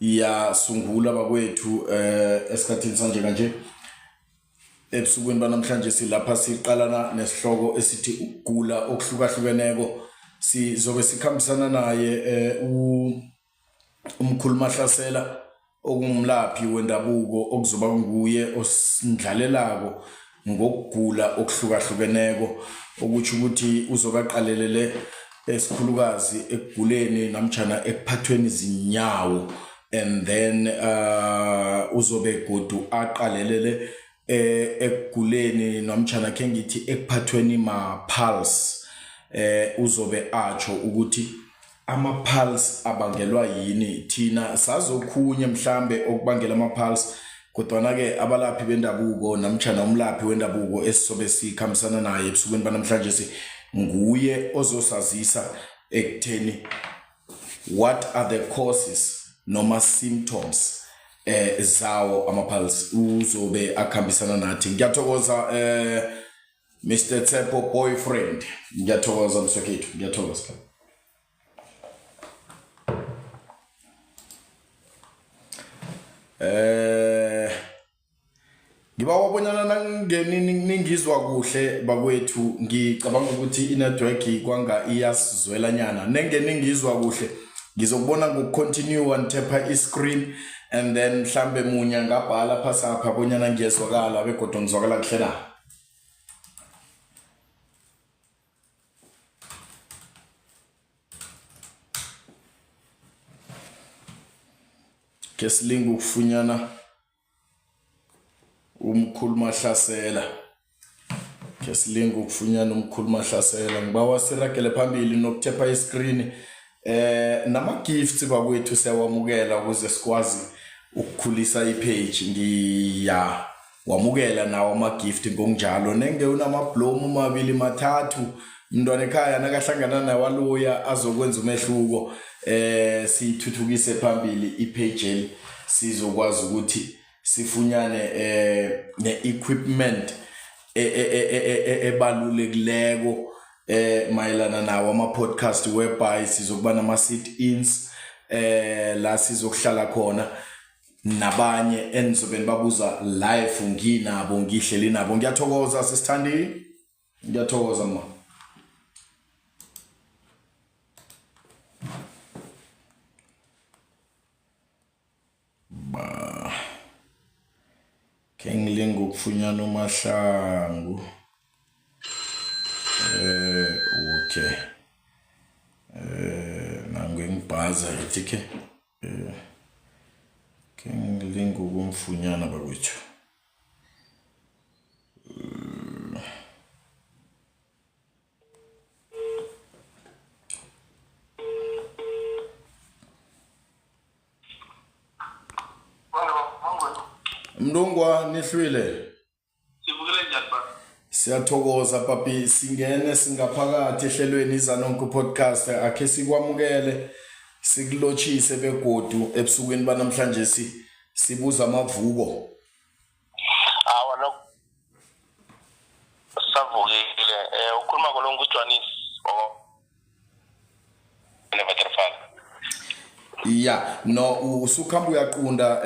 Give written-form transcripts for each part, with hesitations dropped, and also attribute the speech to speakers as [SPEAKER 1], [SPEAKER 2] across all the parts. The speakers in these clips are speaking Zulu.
[SPEAKER 1] iyasungula bakwethu esikhathini sanje kanje ebusukwini banamhlanje silapha siqalana nesihloko esithi ukugula okuhlukahlukeneko sizobe sikhambisana naye umkhulu Mahlasela okungumlaphi wendabuko okuzoba nguye osindlalelako ngokugula okuhlukahlukeneko okuthi ukuthi uzobe aqalelele esikhulukazi ekuguleni namtjana ekuphathweni izinyawo and then uzobe godu aqalelele ekuguleni namtjana ke ngithi ekuphathweni ma-pulse uzobe atsho ukuthi ama-pulse abangelwa yini. Thina sazokhunye mhlambe okubangela ama-pulse kodwana-ke abalaphi bendabuko namtjana umlaphi wendabuko esizobe sikhambisana naye ebusukwini banamhlanje nguye ozosazisa ekutheni what are the causes noma symptoms zawo ama-pulse uzobe akhambisana nathi. Ngiyathokoza Mr. Tsepo boyfriend, ngiyathokoza mswekhethu, ngiyathokoza. Ngibawa bonyana nangeni ningizwa kuhle bakwethu, ngicabanga ukuthi inetwork kwanga iyasizwelanyana. Nengeni ningizwa kuhle ngizokubona ngokucontinue ntepha iscreen and then mhlambe munya ngabhala phasapha bonyana ngiyezwakala begodwa ngizwakala kuhle na. Ke silinga ukufunyana umkhulu Mahlasela. Ke silinga ukufunyana umkhulu Mahlasela. Ngibawa siragele phambili nokuthepha iscreen nama gifts bakwethu siyawamukela ukuze sikwazi ukukhulisa ipage. Ngiyawamukela nawo ama gift ngokunjalo nenge unamablomu mabili mathathu mntwana ekhaya nakahlangana nawaloya azokwenza umehluko sithuthukise phambili ipage sizokwazi ukuthi sifunyane ne-equipment ebalulekileko mayelana nawo ama-podcast whereby sizokuba nama-sit-ins la sizokuhlala khona nabanye enizobe nibabuza live nginabo ngihleli nabo. Ngiyathokoza sisithandi, ngiyathokoza ma. Kengilinga ukufunyana uMahlangu. Okay. Nangengibhaza ithi kengilinga ukumfunyana bakwethu. Mndungwa nihlwile.
[SPEAKER 2] Sibukele njani ba?
[SPEAKER 1] Siyathokoza papi, singene singaphakathi ehlelweni iZanonke podcast. Akhe sikwamukele sikulotshise begodu ebusukwini banamhlanje sibuza amavuko.
[SPEAKER 2] Wona savukile ukhuluma kolonke uJonis neveterfana.
[SPEAKER 1] Yeah, no usukhamba uyaqunda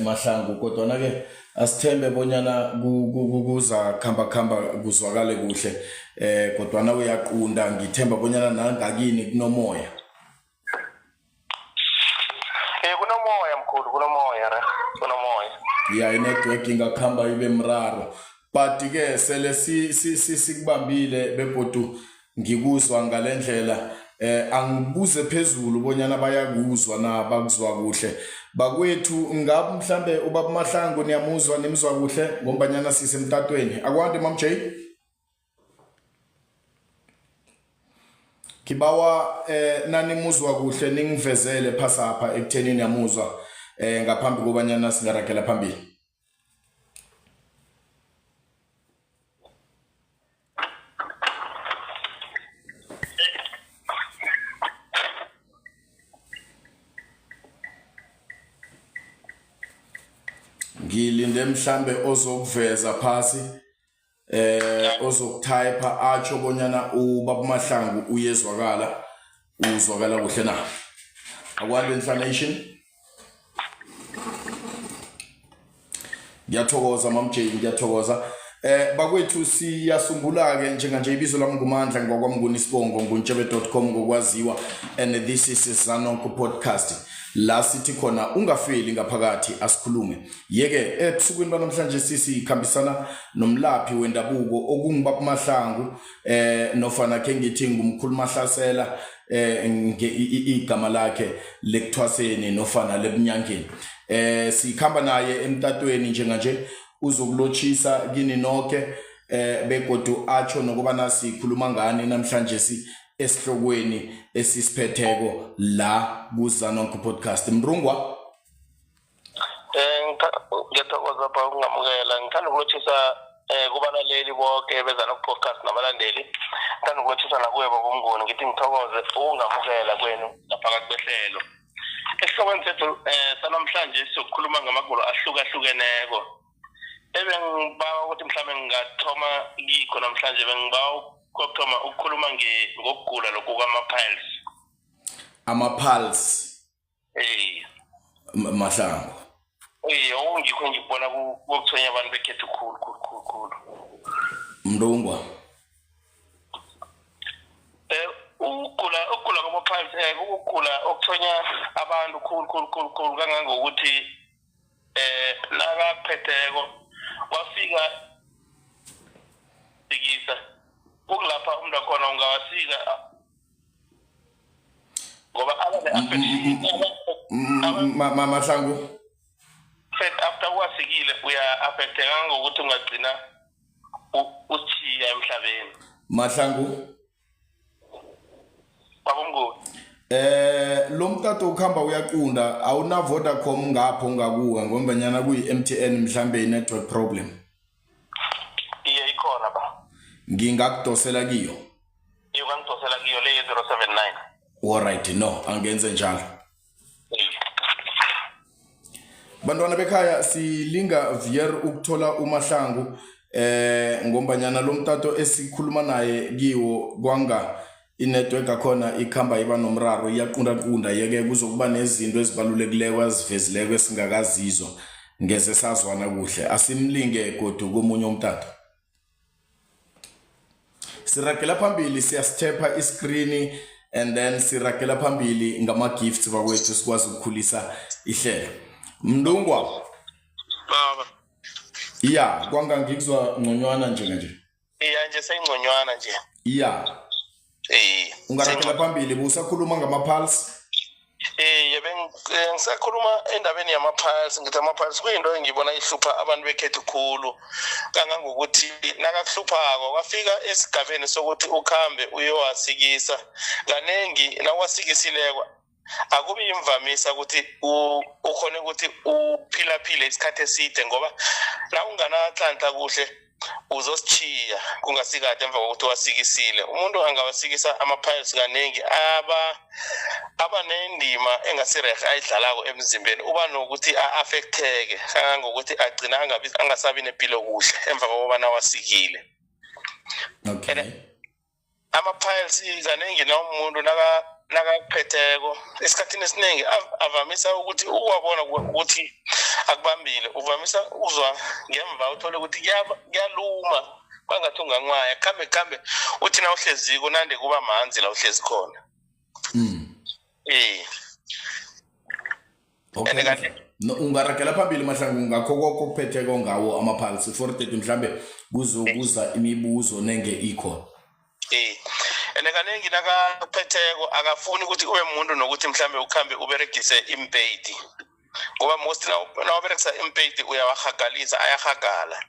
[SPEAKER 1] Mahlangu kodwa ke asithembe bonyana kuza khamba kuzwakale kuhle kodwa na uyaqunda ngithemba bonyana nangakini kunomoya.
[SPEAKER 2] Kunomoya mkhulu, kunomoya ra, kunomoya.
[SPEAKER 1] Yeah, inetwork ingakhamba ibe mraro but ke sele sikubambile begodu ngikuzwa ngalendlela. Angibuze phezulu bonyana bayakuzwa na bakuzwa kuhle bakwethu. Ngabe mhlambe ubaba Mahlangu niyamuzwa nimzwa kuhle ngombanyana sisemtatweni akwande Mam J. Kibawa nanimuzwa kuhle ningivezele phasapha ekutheni niyamuzwa ngaphambi kobanyana singarakela phambili. Ngilinde mhlambe ozokuveza phasi ozokutypa atsho bonyana ubaba Mahlangu uyezwakala uzwakala kuhle na. Akwande Inhla Nation. Ngiyathokoza mamJ, ngiyathokoza. Bakwethu siyasungula ke njenganje ibizo lami ngumandla ngokwami ngunisibongo ngunjebe.com ngokwaziwa, and this is Zanonko podcast. La sithi khona ungafeli ngaphakathi asikhulume. Yeke ebusukwini banamhlanje sikhambisana nomlaphi wendabuko okungibaba Mahlangu, nofana ke ngithi ngumkhulu Mahlasela, igama lakhe lekuthwaseni nofana lebunyangeni. Sikhamba naye emtatweni njenganje uzokulochisa kini nonke, begodu atsho nokubana sikhuluma ngani namhlanje esihlokweni esisiphetheko la kuZanonko podcast. Mrungwa
[SPEAKER 2] ngiyathokoza pha ukungamukela. Ngithanda ukulochisa kubalaleli bonke beZanonko podcast nabalandeli. Ngithanda ukulochisa nakuwe babomnguni ngithi ngithokoze ukungamukela kwenu ngaphakathi kwehlelo. Esihlokweni sethu sanamhlanje sizokhuluma ngamagulo ahlukahlukeneko. Bengibawa ukuthi mhlawumbe ngingathoma kikho namhlanje, bengibawa kokuthoma ukukhuluma ngokugula lokhu kwama-piles.
[SPEAKER 1] Ama-piles Mahlangu
[SPEAKER 2] ongikho ngibona kokuthonya abantu bekhethu khulu.
[SPEAKER 1] Mrungwa
[SPEAKER 2] ukugula kwama-piles ukugula okuthonya abantu khulu kangangokuthi nakaphetheko wafika sikisa ukulapha umuntu akhona ungawasika ngoba
[SPEAKER 1] Mahlangu
[SPEAKER 2] after wasikile uya-affecteka ngokuthi ungagcina ushiya emhlabeni.
[SPEAKER 1] Mahlangu
[SPEAKER 2] babomnguni
[SPEAKER 1] lo mtato ukhamba uyaqunda, awuna Vodacom ngapho ngakuwe ngombanyana kuyi-MTN mhlambe i-network problem.
[SPEAKER 2] Iye ikhona ba.
[SPEAKER 1] Ngingakudosela kiyo.
[SPEAKER 2] Iyo kangidosela kiyo le 079.
[SPEAKER 1] Alright, no, angenze njalo. Bantwana bekhaya silinga vier ukuthola uMahlangu, ngombanyana lo mtato esikhuluma naye kiwo kwanga inetwork akhona ikhamba iba nomraro, iyaqunda yeke kuzokuba nezinto ezibalulekileko ezivezileko esingakazizwa ngeze sazwana kuhle. Asimlinge godu komunye umtato. Sirakela phambili, siyasithepha iscreen and then sirakela phambili ngama gifts bakwethu sikwazi ukukhulisa ihlelo. Mndungwa
[SPEAKER 2] baba
[SPEAKER 1] iya kwanga ngikuzwa ngconywana njenganje.
[SPEAKER 2] iya nje sengconywana nje.
[SPEAKER 1] Iya ungarakela phambili busakhuluma ngama-pulse.
[SPEAKER 2] Ngisakhuluma endabeni yama-piles. Ngithi ama-piles kuyinto engibona ihlupha abantu bekhethu khulu kangangokuthi nakakuhluphako kwafika esigabeni sokuthi ukhambe uyowasikisa. Kanengi nawasikisileyo akubi imvamisa ukuthi ukhone ukuthi uphilaphile isikhathi eside, ngoba la unganahlanhla kuhle uzositshiya kungasikade emva kokuthi wasikisile. Umuntu angawasikisa ama-piles kanengi aba nendima engasirehe ayidlalako emzimbeni, uba nokuthi a-affecteke kangangokuthi agcina angasabi nempilo kuhle emva kokubana wasikile.
[SPEAKER 1] Okay.
[SPEAKER 2] Ama-piles kanengi na umuntu nakakuphetheko esikhathini esiningi avamisa ukuthi uwabona ukuthi akubambile, uvamisa uzwa ngemva uthole ukuthi kuyaluma kwangathi unganwaya khambe uthi na uhleziko nande kuba manzi la uhlezi khona.
[SPEAKER 1] Okay. No, ungarakela phambili Mahlangu ngakho konke okuphetheko ngawo ama-pulse for that mhlambe kuzokuza imibuzo nenge ikho.
[SPEAKER 2] Kanengi nakaphetheko akafuni ukuthi ube umuntu nokuthi mhlambe ukhambe uberegise impeyiti, ngoba most nawaberegisa impeyiti uyawahagalisa ayahagala.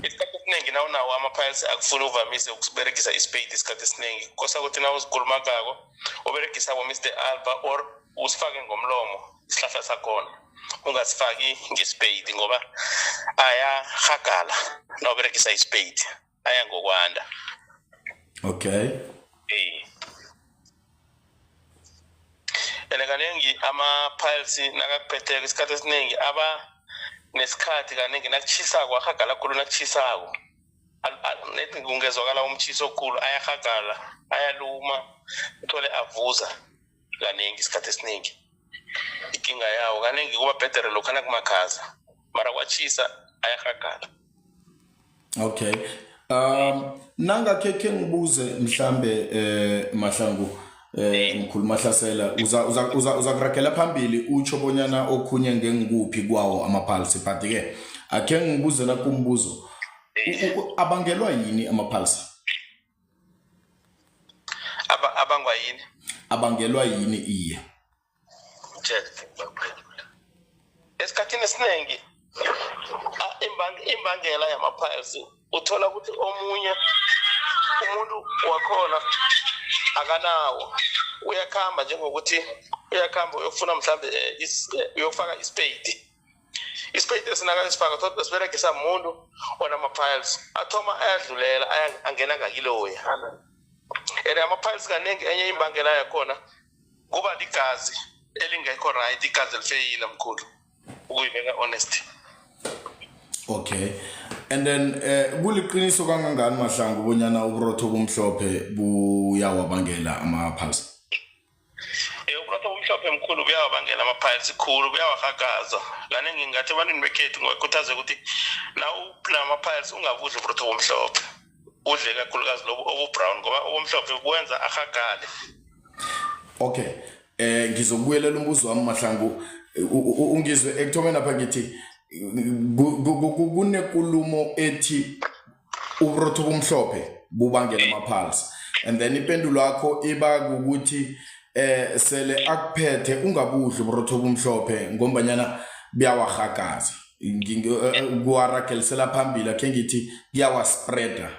[SPEAKER 2] Isikhathi esiningi nawunawo ama-piles akufuni uvamise ukuberegisa isipeyiti isikhathi esiningi, kosa ukuthi na uzikhulumakako uberegisa Mr. Alba or usifake ngomlomo isihlahla sakhona, ungasifaki ngesipeyiti ngoba ayahagala nawuberegisa isipeyiti aya ngokwanda.
[SPEAKER 1] Okay.
[SPEAKER 2] Kanengi ama-piles nakakuphetheko isikhathi esiningi aba nesikhathi kanengi nakuchisako ahagala khulu. Nakuchisako nethi kungezwakala umchiso khulu ayahagala ayaluma uthole avuza kanengi isikhathi esiningi. Inkinga yawo kanengi kuba bhetere lokho nakumakhaza mara kwachisa ayahagala.
[SPEAKER 1] Okay. Nangakhe ngibuze mhlambe Mahlangu mkhulu Mahlasela uza kuragela phambili utsho bonyana okhunye ngengikuphi kwawo amapulse but ke akhe ngibuze na kumbuzo abangelwa yini amapulse
[SPEAKER 2] Abangwa yini?
[SPEAKER 1] Abangelwa yini iye?
[SPEAKER 2] Esikhathini esiningi imbangela yamapulse uthola ukuthi omunye umuntu wakhona akanawo uyakhamba njengokuthi uyakhamba uyofuna mhlambe uyofaka ispade esinaka isifaka thoda siberegisa umuntu onamapulse athoma ayadlulela angena ngakiloya ene amapulse kaningi enye imbangela yakhona kuba ligazi elingekho right igazi elifeyila mkhulu ukuyibeka honest.
[SPEAKER 1] Okay. And then kuliqiniso kangangani Mahlangu bonyana uburotho bomhlophe buyawabangela amapulse?
[SPEAKER 2] Uburotho bomhlophe mkhulu buyawabangela amapulse khulu buyawahagaza. Kaningi ngathi abantwini bekhethu ngokukhuthaza ukuthi na unamapulse ungabudli uburotho bomhlophe. Udle kakhulukazi lobo obubrown ngoba obomhlophe buwenza ahagale.
[SPEAKER 1] Okay. Ngizokubuyelela umbuzo wami Mahlangu ungizwe ekuthomeni lapha ngithi kunenkulumo ethi uburotho bomhlophe bubangela amapulse and then impendulo yakho iba ukuthi sele akuphethe ungabudli uburotho bomhlophe ngombanyana buyawahagaza kuwaragelisela phambili akhe ngithi kuyawaspreada.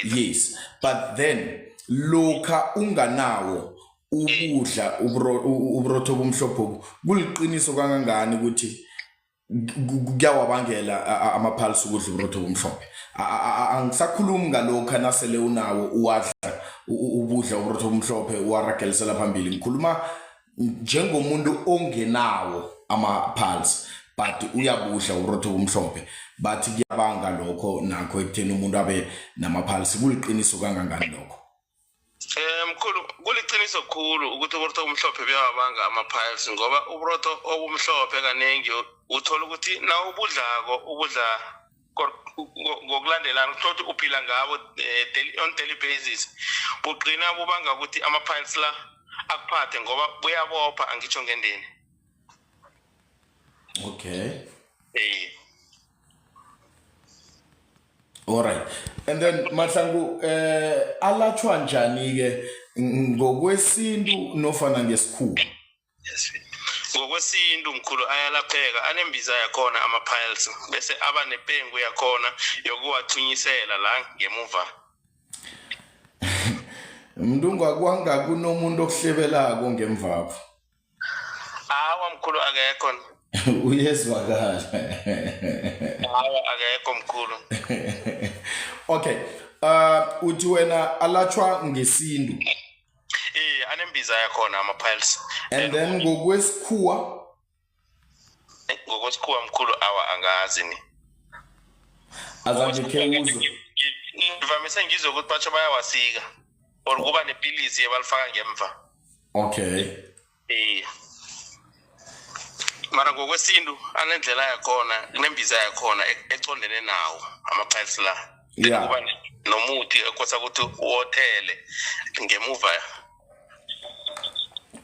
[SPEAKER 1] Yes, but then lokha unganawo ubudla uburotho bomhlophe kuliqiniso kangangani ukuthi kuyawabangela amapulse ukudla uburotho bomhlophe? Angisakhulumi ngalokho nasele unawo uwadla ubudla uburotho bomhlophe uwaragelisela phambili, ngikhuluma njengomuntu ongenawo amapulse but uyabudla uburotho bomhlophe bathi kuyabanga lokho nakho ekutheni umuntu abe namapulse. Kuliqiniso kangangani lokho?
[SPEAKER 2] Mkhulu kuliqiniso khulu ukuthi uburotho bomhlophe buyawabanga amapulse ngoba uburotho obumhlophe kaningi uthola ukuthi na ubudla ngokulandelana ukuthi uphila ngabo on daily basis buqina bubanga ukuthi amapulse la akuphathe ngoba buyabopha angitsho ngendeni.
[SPEAKER 1] Okay. All right. And then Mahlangu alatshwa njani ke ngokwesintu nofana ngesikhuwa?
[SPEAKER 2] Yes. Ngokwesintu mkhulu ayalapheka anembiza yakhona amapulse bese aba nepengu yakhona yokuwathunyisela la ngemuva.
[SPEAKER 1] Mndungu akwanga kunomuntu okuhlebelako ngemvapho?
[SPEAKER 2] Awa mkhulu akekho.
[SPEAKER 1] Uyezwakala.
[SPEAKER 2] Awa akekho mkhulu.
[SPEAKER 1] Okay. Uthi wena alatshwa ngesintu?
[SPEAKER 2] Anembiza yakhona amapulse.
[SPEAKER 1] And then ngokwesikhuwa?
[SPEAKER 2] Ngokwesikhuwa mkhulu awa angazi ni.
[SPEAKER 1] Azange ke uzwe.
[SPEAKER 2] Ngivamise ngizwe ukuthi batsho bayawasika or kuba nepilisi ebalifaka ngemva.
[SPEAKER 1] Okay.
[SPEAKER 2] Mara ngokwesintu anendlela yakhona kunembiza yakhona econdene nawo amapulse la. Kuba nomuthi ekosa ukuthi uwothele ngemuva.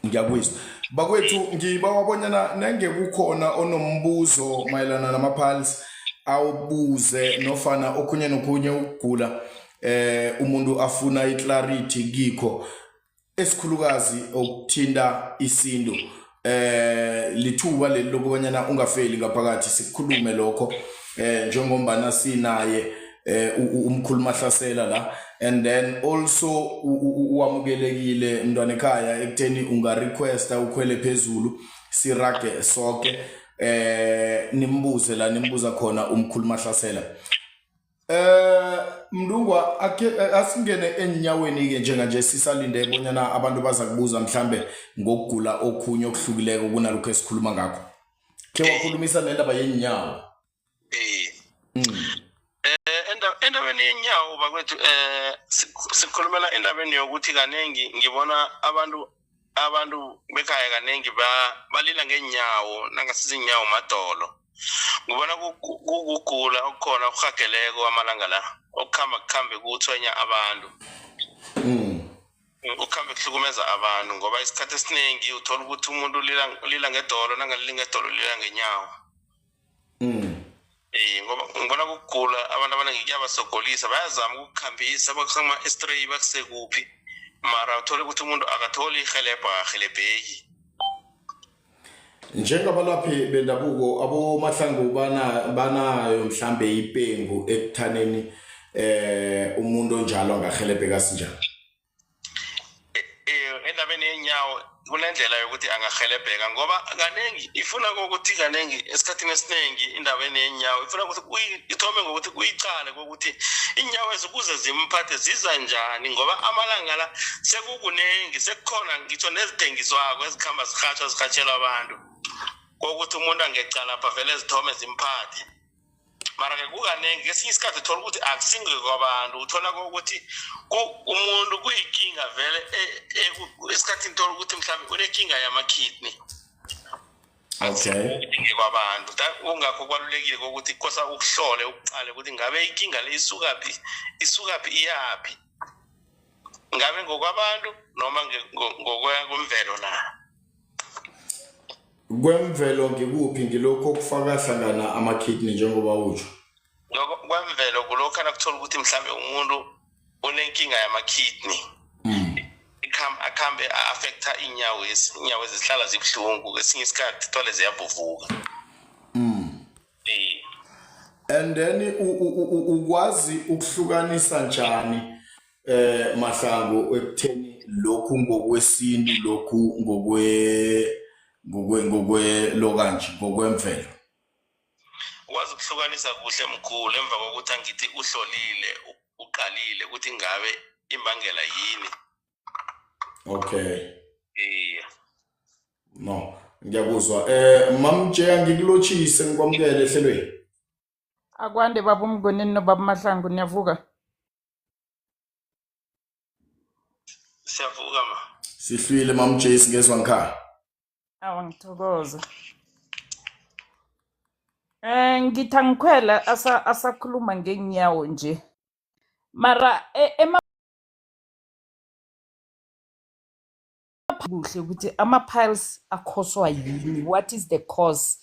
[SPEAKER 1] Ngiyakuzwa. Bakwethu ngibawa bonyana nenge kukhona onombuzo mayelana namapulse awubuze nofana okhunye nokhunye ukugula umuntu afuna iclarity kikho esikhulukazi okuthinta isintu lithuba leli lokubanyana ungafeli ngaphakathi sikhulume lokho njengombana sinaye umkhulu Mahlasela la and then also uwamukelekile mntwana ekhaya ekutheni unga requesta ukhwele phezulu sirage sonke nimbuze la nimbuza khona umkhulu Mahlasela. Mndungwa asingene enyaweni ke njenganje sisalinde bonyana abantu baza kubuza mhlambe ngokugula okhunye okuhlukileko kunalokho esikhuluma ngakho. Ke wakhulumisa nendaba yenyawo?
[SPEAKER 2] Endabeni yenyawo bakwethu sikhulumela endabeni yokuthi kaningi ngibona abantu abantu bekhaya kaningi balila ngenyawo nangasiza inyawo madolo. Ngibona kugula okukhona okuhageleko amalanga la okuhambe kuthwenya abantu. Ukuhambe kuhlukumeza abantu ngoba isikhathi esiningi uthola ukuthi umuntu lila ngedolo nangalili ngedolo lila ngenyawo. Ngoba ngibona kugula abantu abaningi kuyabasogolisa bayazama ukukhambisa bakusama estray bakusekuphi mara uthola ukuthi umuntu akatholi ihelebho ahelebheki.
[SPEAKER 1] Njengabalaphi bendabuko aboMahlangu banayo mhlambe ipengu ekuthaneni umuntu onjalo angahelebheka sinjani?
[SPEAKER 2] Endabeni yenyawo kunendlela yokuthi angahelebheka ngoba kaningi ifuna ukuthi kaningi esikhathini esiningi indabeni yenyawo ifuna ukuthi ithome ngokuthi uyicale ukuthi inyawo ezikuze zimphathe ziza njani ngoba amalanga la sekukuningi sekukhona ngitsho nezithengiswako ezikhamba zihatshela abantu kokuthi umuntu angecala apha vele zithome zimphathe. Mara ke kukaningi ngesinye isikhathi uthola ukuthi akusinge kwabantu uthola ukuthi umuntu kuyinkinga vele esikhathini uthola ukuthi mhlawumbe unenkinga yamakidney.
[SPEAKER 1] Okay.
[SPEAKER 2] Udinge kwabantu ungakho kubalulekile ukuthi kosa ukuhlole ukucale ukuthi ngabe inkinga le isukaphi iyaphi. Ngabe ngokwabantu noma ngokwemvelo na.
[SPEAKER 1] Kwemvelo ngikuphi ngilokho okufaka hlangana ama-kidney njengoba utsho?
[SPEAKER 2] Kwemvelo kulokho nakuthola ukuthi mhlambe umuntu unenkinga yamakidney. Akhambe affecta inyawo ezihlala zibuhlungu kwesinye isikhathi thole ziyabhuvuka.
[SPEAKER 1] And then ukwazi ukuhlukanisa njani Mahlangu ekutheni lokhu ngokwesintu lokhu ngokwelokanje ngokwemvelo?
[SPEAKER 2] Ukwazi ukuhlukanisa kuhle mkhulu emva kokuthi angithi uhlolile uqalile ukuthi ngabe imbangela yini.
[SPEAKER 1] Okay. No, ngiyakuzwa. Mamje ngikulochise ngikwamukele ehlelweni.
[SPEAKER 3] Akwande baba uMngoneni nobaba Mahlangu niyavuka?
[SPEAKER 2] Siyavuka ma.
[SPEAKER 1] Sihlwile mamje singezwa ngikhaya.
[SPEAKER 3] Awu ngithokoza. Ngithi angikhwela asakhuluma ngenyawo nje. Mara kuhle ukuthi ama-piles akhoswa yini? What is the cause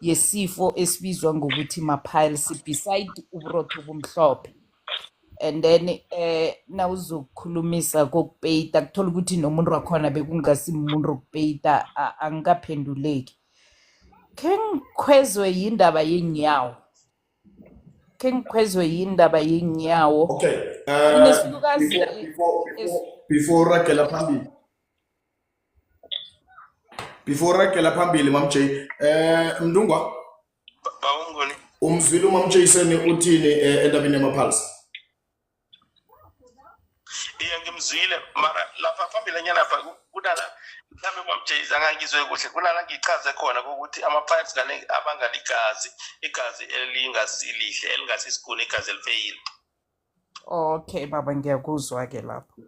[SPEAKER 3] yesifo esibizwa ngokuthi ma-piles beside uburotho obumhlophe? And then nawuzokhulumisa kokupeyita kuthola ukuthi nomuntu wakhona bekungasimuntu okupeyita angikaphenduleki. Ke ngikhwezwe yindaba yenyawo.
[SPEAKER 1] Okay.
[SPEAKER 3] Inesilukazi
[SPEAKER 1] Before ragela phambili mamje Mndungwa
[SPEAKER 2] Baba uMngoni.
[SPEAKER 1] umzwile mamje isene uthini endabeni yama-pulse?
[SPEAKER 2] Ngimzwile mara lapha phambili nyana lapha kunala mhlambe mamjeza angangizwe kuhle kunala ngichaze khona ukuthi ama-pipes kaningi abangaligazi igazi elingasilihle elingasisiguni igazi elifeyile.
[SPEAKER 3] Okay baba ngiyakuzwa ke lapho.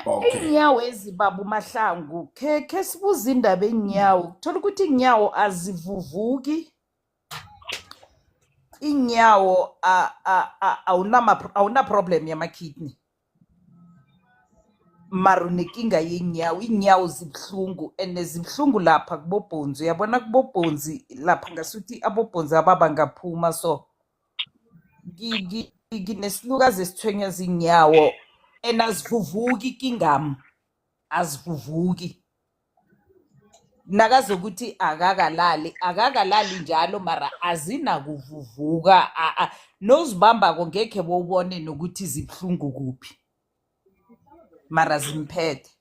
[SPEAKER 1] Okay.
[SPEAKER 3] Inyawo ezibaba uMahlangu ke sibuza indaba enyawo kuthola ukuthi inyawo azivuvuki. Inyawo awuna problem yamakidney. Mara unenkinga yenyawo, inyawo zibuhlungu zibhlungu lapha kubobhonzi. Uyabona kubobhonzi lapha ngasuthi abobhonzi ababa ngaphuma so nginesilukazi esithwenya zinyawo azivuvuki kingam azivuvuki. Nakazokuthi akakalali njalo mara azinakuvuvuka nozibamba ngeke bobone nokuthi zibhlungu kuphi mara zimphethe.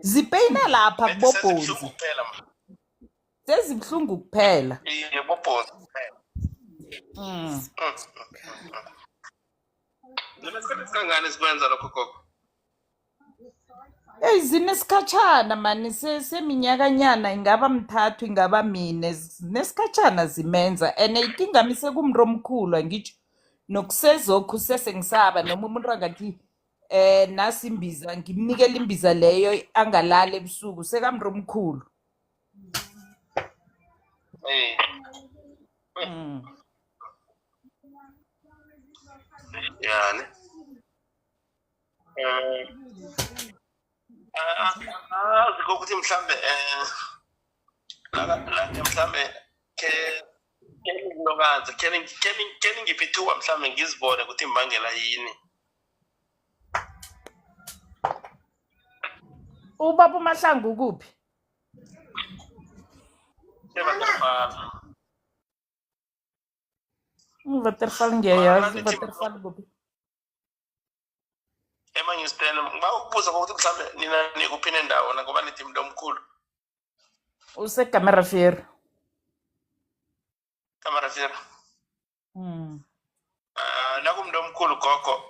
[SPEAKER 3] Zipeyina lapha kubobhonzi sezibhlungu kuphela.
[SPEAKER 2] Kangani sikwenza lokho gogo?
[SPEAKER 3] Zinesikhatshana mani seminyakanyana ingaba mthathu ingaba mine zinesikhatshana zimenza inkinga mise kumntu omkhulu angitsho nokusezokhu sesengisaba noma umuntu angathi nasi imbiza ngimnikela imbiza leyo angalala ebusuku sekamntu omkhulu.
[SPEAKER 2] yani azikho ukuthi mhlambe mhlambe nginokanzi keni ngiphi ithuba mhlambe ngizibone ukuthi imbangela yini.
[SPEAKER 3] Ubaba uMahlangu kuphi?
[SPEAKER 2] Evaterfal.
[SPEAKER 3] Waterfall ngiyayazi Waterfall kuphi?
[SPEAKER 2] Emangistan ngiba ukubuza ukuthi mhlambe nina nikuphi nendawo ngoba nithi umuntu omkhulu.
[SPEAKER 3] Usekamera fair.
[SPEAKER 2] Kamera fair. Nakumuntu omkhulu gogo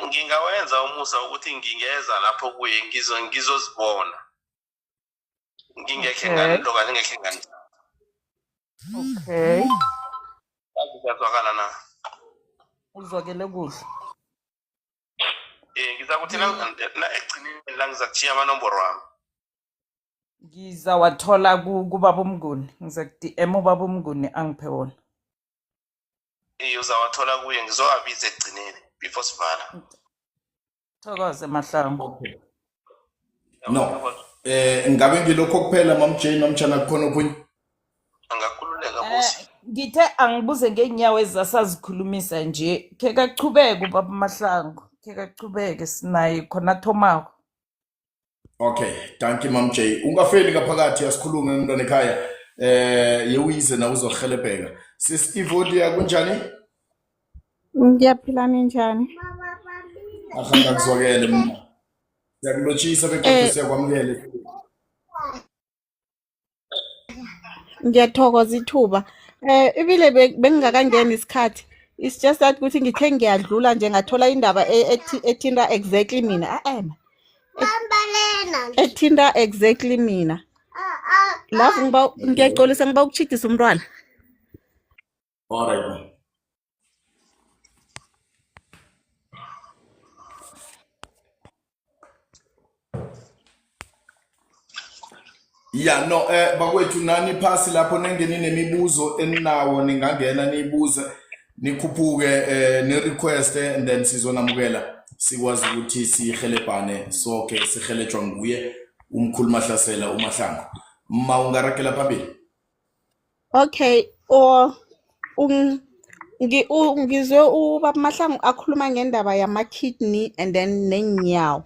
[SPEAKER 2] ngingawenza umusa ukuthi ngingeza lapho kuye ngizozibona. Ngingekhe nganto kanye ngekhe ngani.
[SPEAKER 3] Okay.
[SPEAKER 2] Ngiyazwakala na.
[SPEAKER 3] Uzwakele kuhle.
[SPEAKER 2] Ngizakuthi na egcineni la ngizakuchiya amanombolo wami.
[SPEAKER 3] Ngizawathola kubaba uMnguni. Ngizaku-DM ubaba uMnguni angiphe wona.
[SPEAKER 2] Uzawathola kuye ngizowabiza egcineni before sivala.
[SPEAKER 3] Thokoze Mahlangu.
[SPEAKER 1] No. Ngabe ngilokho kuphela Mam Jane nomtshana kukhona okunye?
[SPEAKER 2] Angakhululeka bosi.
[SPEAKER 3] Ngithe angibuze ngeenyawo ezasazikhulumisa nje. Ke kachubeke ubaba Mahlangu. Ke kachubeke sinaye khona thomako.
[SPEAKER 1] Okay, thank you Mam Jane. Ungafeli ngaphakathi yasikhuluma emntwana ekhaya. Yewize na uzohelebheka. Steve Odia kunjani?
[SPEAKER 4] Ngiyaphila ninjani?
[SPEAKER 1] Ahamba kuzwakele mina. Siyakulotshisa beqoqo siyakwamukela.
[SPEAKER 4] Ngiyathokoza ithuba. Ibile bengingakangena isikhathi. It's just that ukuthi ngithe ngiyadlula nje ngathola indaba ethinta exactly mina. Ethinta exactly mina. Lapho ngiyaxolisa ngiba ukuchithisa umntwana.
[SPEAKER 1] Alright. Yeah, no, bakwethu nani phasi lapho nengeni nemibuzo eninawo ningangena niyibuze nikhuphuke ne-request and then sizonamukela sikwazi ukuthi sihelebhane sonke sihelejwa nguye umkhulu Mahlasela uMahlangu. Ma ungarakela phambili.
[SPEAKER 4] Okay, ngizwe ubaba Mahlangu akhuluma ngendaba yama-kidney and then nenyawo.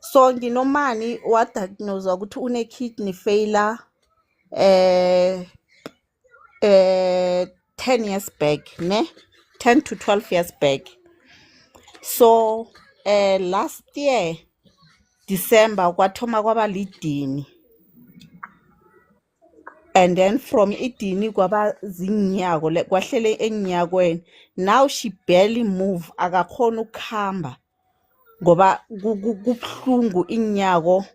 [SPEAKER 4] So nginomani wadiagnosa ukuthi une-kidney failure 10 years back, ne? 10 to 12 years back. So last year December kwathoma kwaba lidini. And then from idini kwaba zinyako kwahlele enyakweni. Now she barely move, akakhona ukuhamba. Ngoba kubhlungu inyako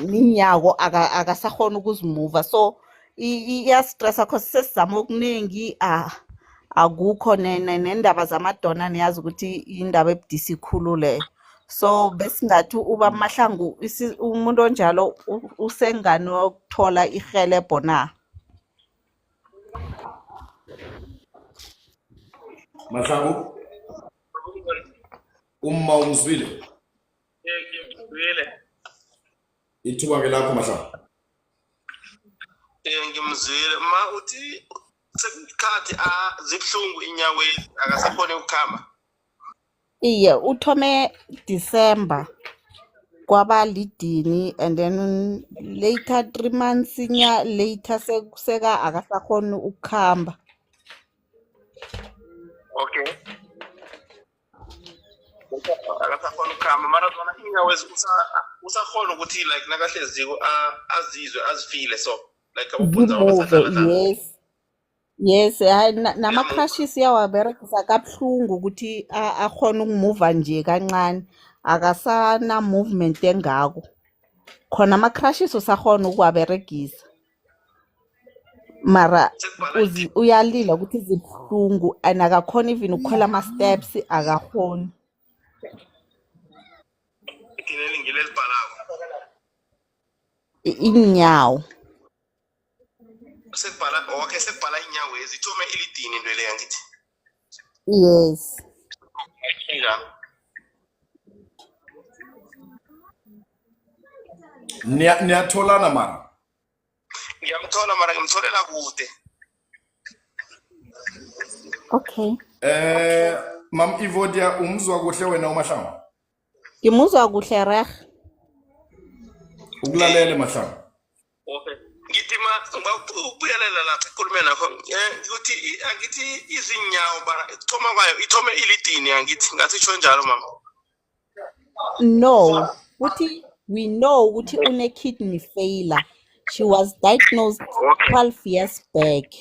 [SPEAKER 4] ninyako akasakhona ukuzimuva. So iyastressa cause sesizama okuningi akukho nendaba zamadona niyazi ukuthi indaba ebudisi ikhulu le. So besingathi uba Mahlangu umuntu onjalo usengani ukuthola ihelebho na?
[SPEAKER 1] Mahlangu umma umzwile.
[SPEAKER 2] Ngimzwile.
[SPEAKER 1] Ithuba ke lakho Mahlangu.
[SPEAKER 2] Ngimzwile ma uthi sekukhathi zibhlungu inyaweni akasakhona ukukhamba.
[SPEAKER 4] Iye uthome December kwaba lidini and then later 3 months later seka akasakhona ukukhamba.
[SPEAKER 2] Okay. Akasakhona ukukhamba mara zona inyawo usakhona ukuthi like nakahleziko azizwe azifile so like
[SPEAKER 4] Yes. Yes, nama-crushes yawaberegisa kabuhlungu ukuthi akhona ukumuva nje kancane akasana movement engako khona ama-crushes usakhona ukuwaberegisa. mara
[SPEAKER 2] sekubhala
[SPEAKER 4] uyalila ukuthi zibuhlungu and akakhona even ukukhwela ama-steps akakhoni
[SPEAKER 2] idini ngilezibhalako
[SPEAKER 4] inyawo
[SPEAKER 2] sekubhala okay sekubhala inyawo ezithome ilidini into leyo ngithi
[SPEAKER 4] yes
[SPEAKER 2] njani
[SPEAKER 1] niyatholana mara
[SPEAKER 2] ngiyamthola mara ngimtholela kude
[SPEAKER 4] okay
[SPEAKER 1] mam Evodia umzwa kuhle wena uMahlangu
[SPEAKER 4] ngimuzwa kuhle reg
[SPEAKER 1] ukulalele Mahlangu
[SPEAKER 2] okay ngithi ukubuyelela lapha ekulumeni nakho ukuthi angithi izinyawo bara ithoma kwayo ithome ilidini angithi ngathi tsho njalo mama
[SPEAKER 4] no ukuthi we know ukuthi une-kidney failure she was diagnosed 12 years back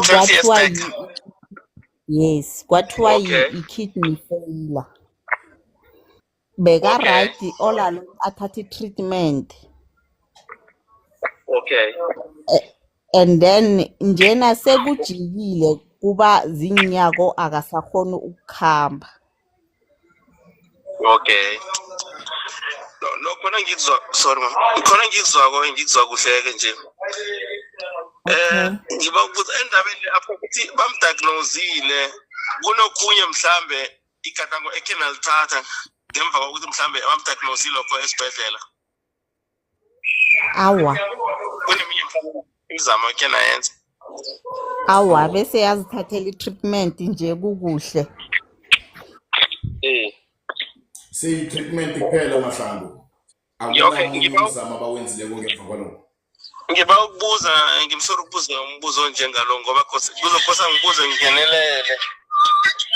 [SPEAKER 4] kwathiwa yes kwathiwa i-kidney failure beka-right all along athathe i-treatment
[SPEAKER 2] okay
[SPEAKER 4] and then njena sekujikile kuba zinyako akasakhoni ukukhamba
[SPEAKER 2] okay no khona ngikuzwa sorry ma khona ngikuzwa kuhleke nje ngiba ukuthi endabeni apho ukuthi bamdiagnosile kunokhunye mhlambe igadango ekenalithatha ngemva kokuthi mhlambe bamdiagnosile lokho esibhedlela
[SPEAKER 4] awa
[SPEAKER 2] kuneminye mhlambe imizamo ekena yenza
[SPEAKER 4] awa bese yazithathela i-treatment nje kukuhle
[SPEAKER 1] seyi-treatment kuphela Mahlangu akuzama abawenzile ngemva kwalokho
[SPEAKER 2] ngiba ukubuza ngimsoro ukubuza umbuzo njengalo ngoba kuzokosa ngibuze ngingenelele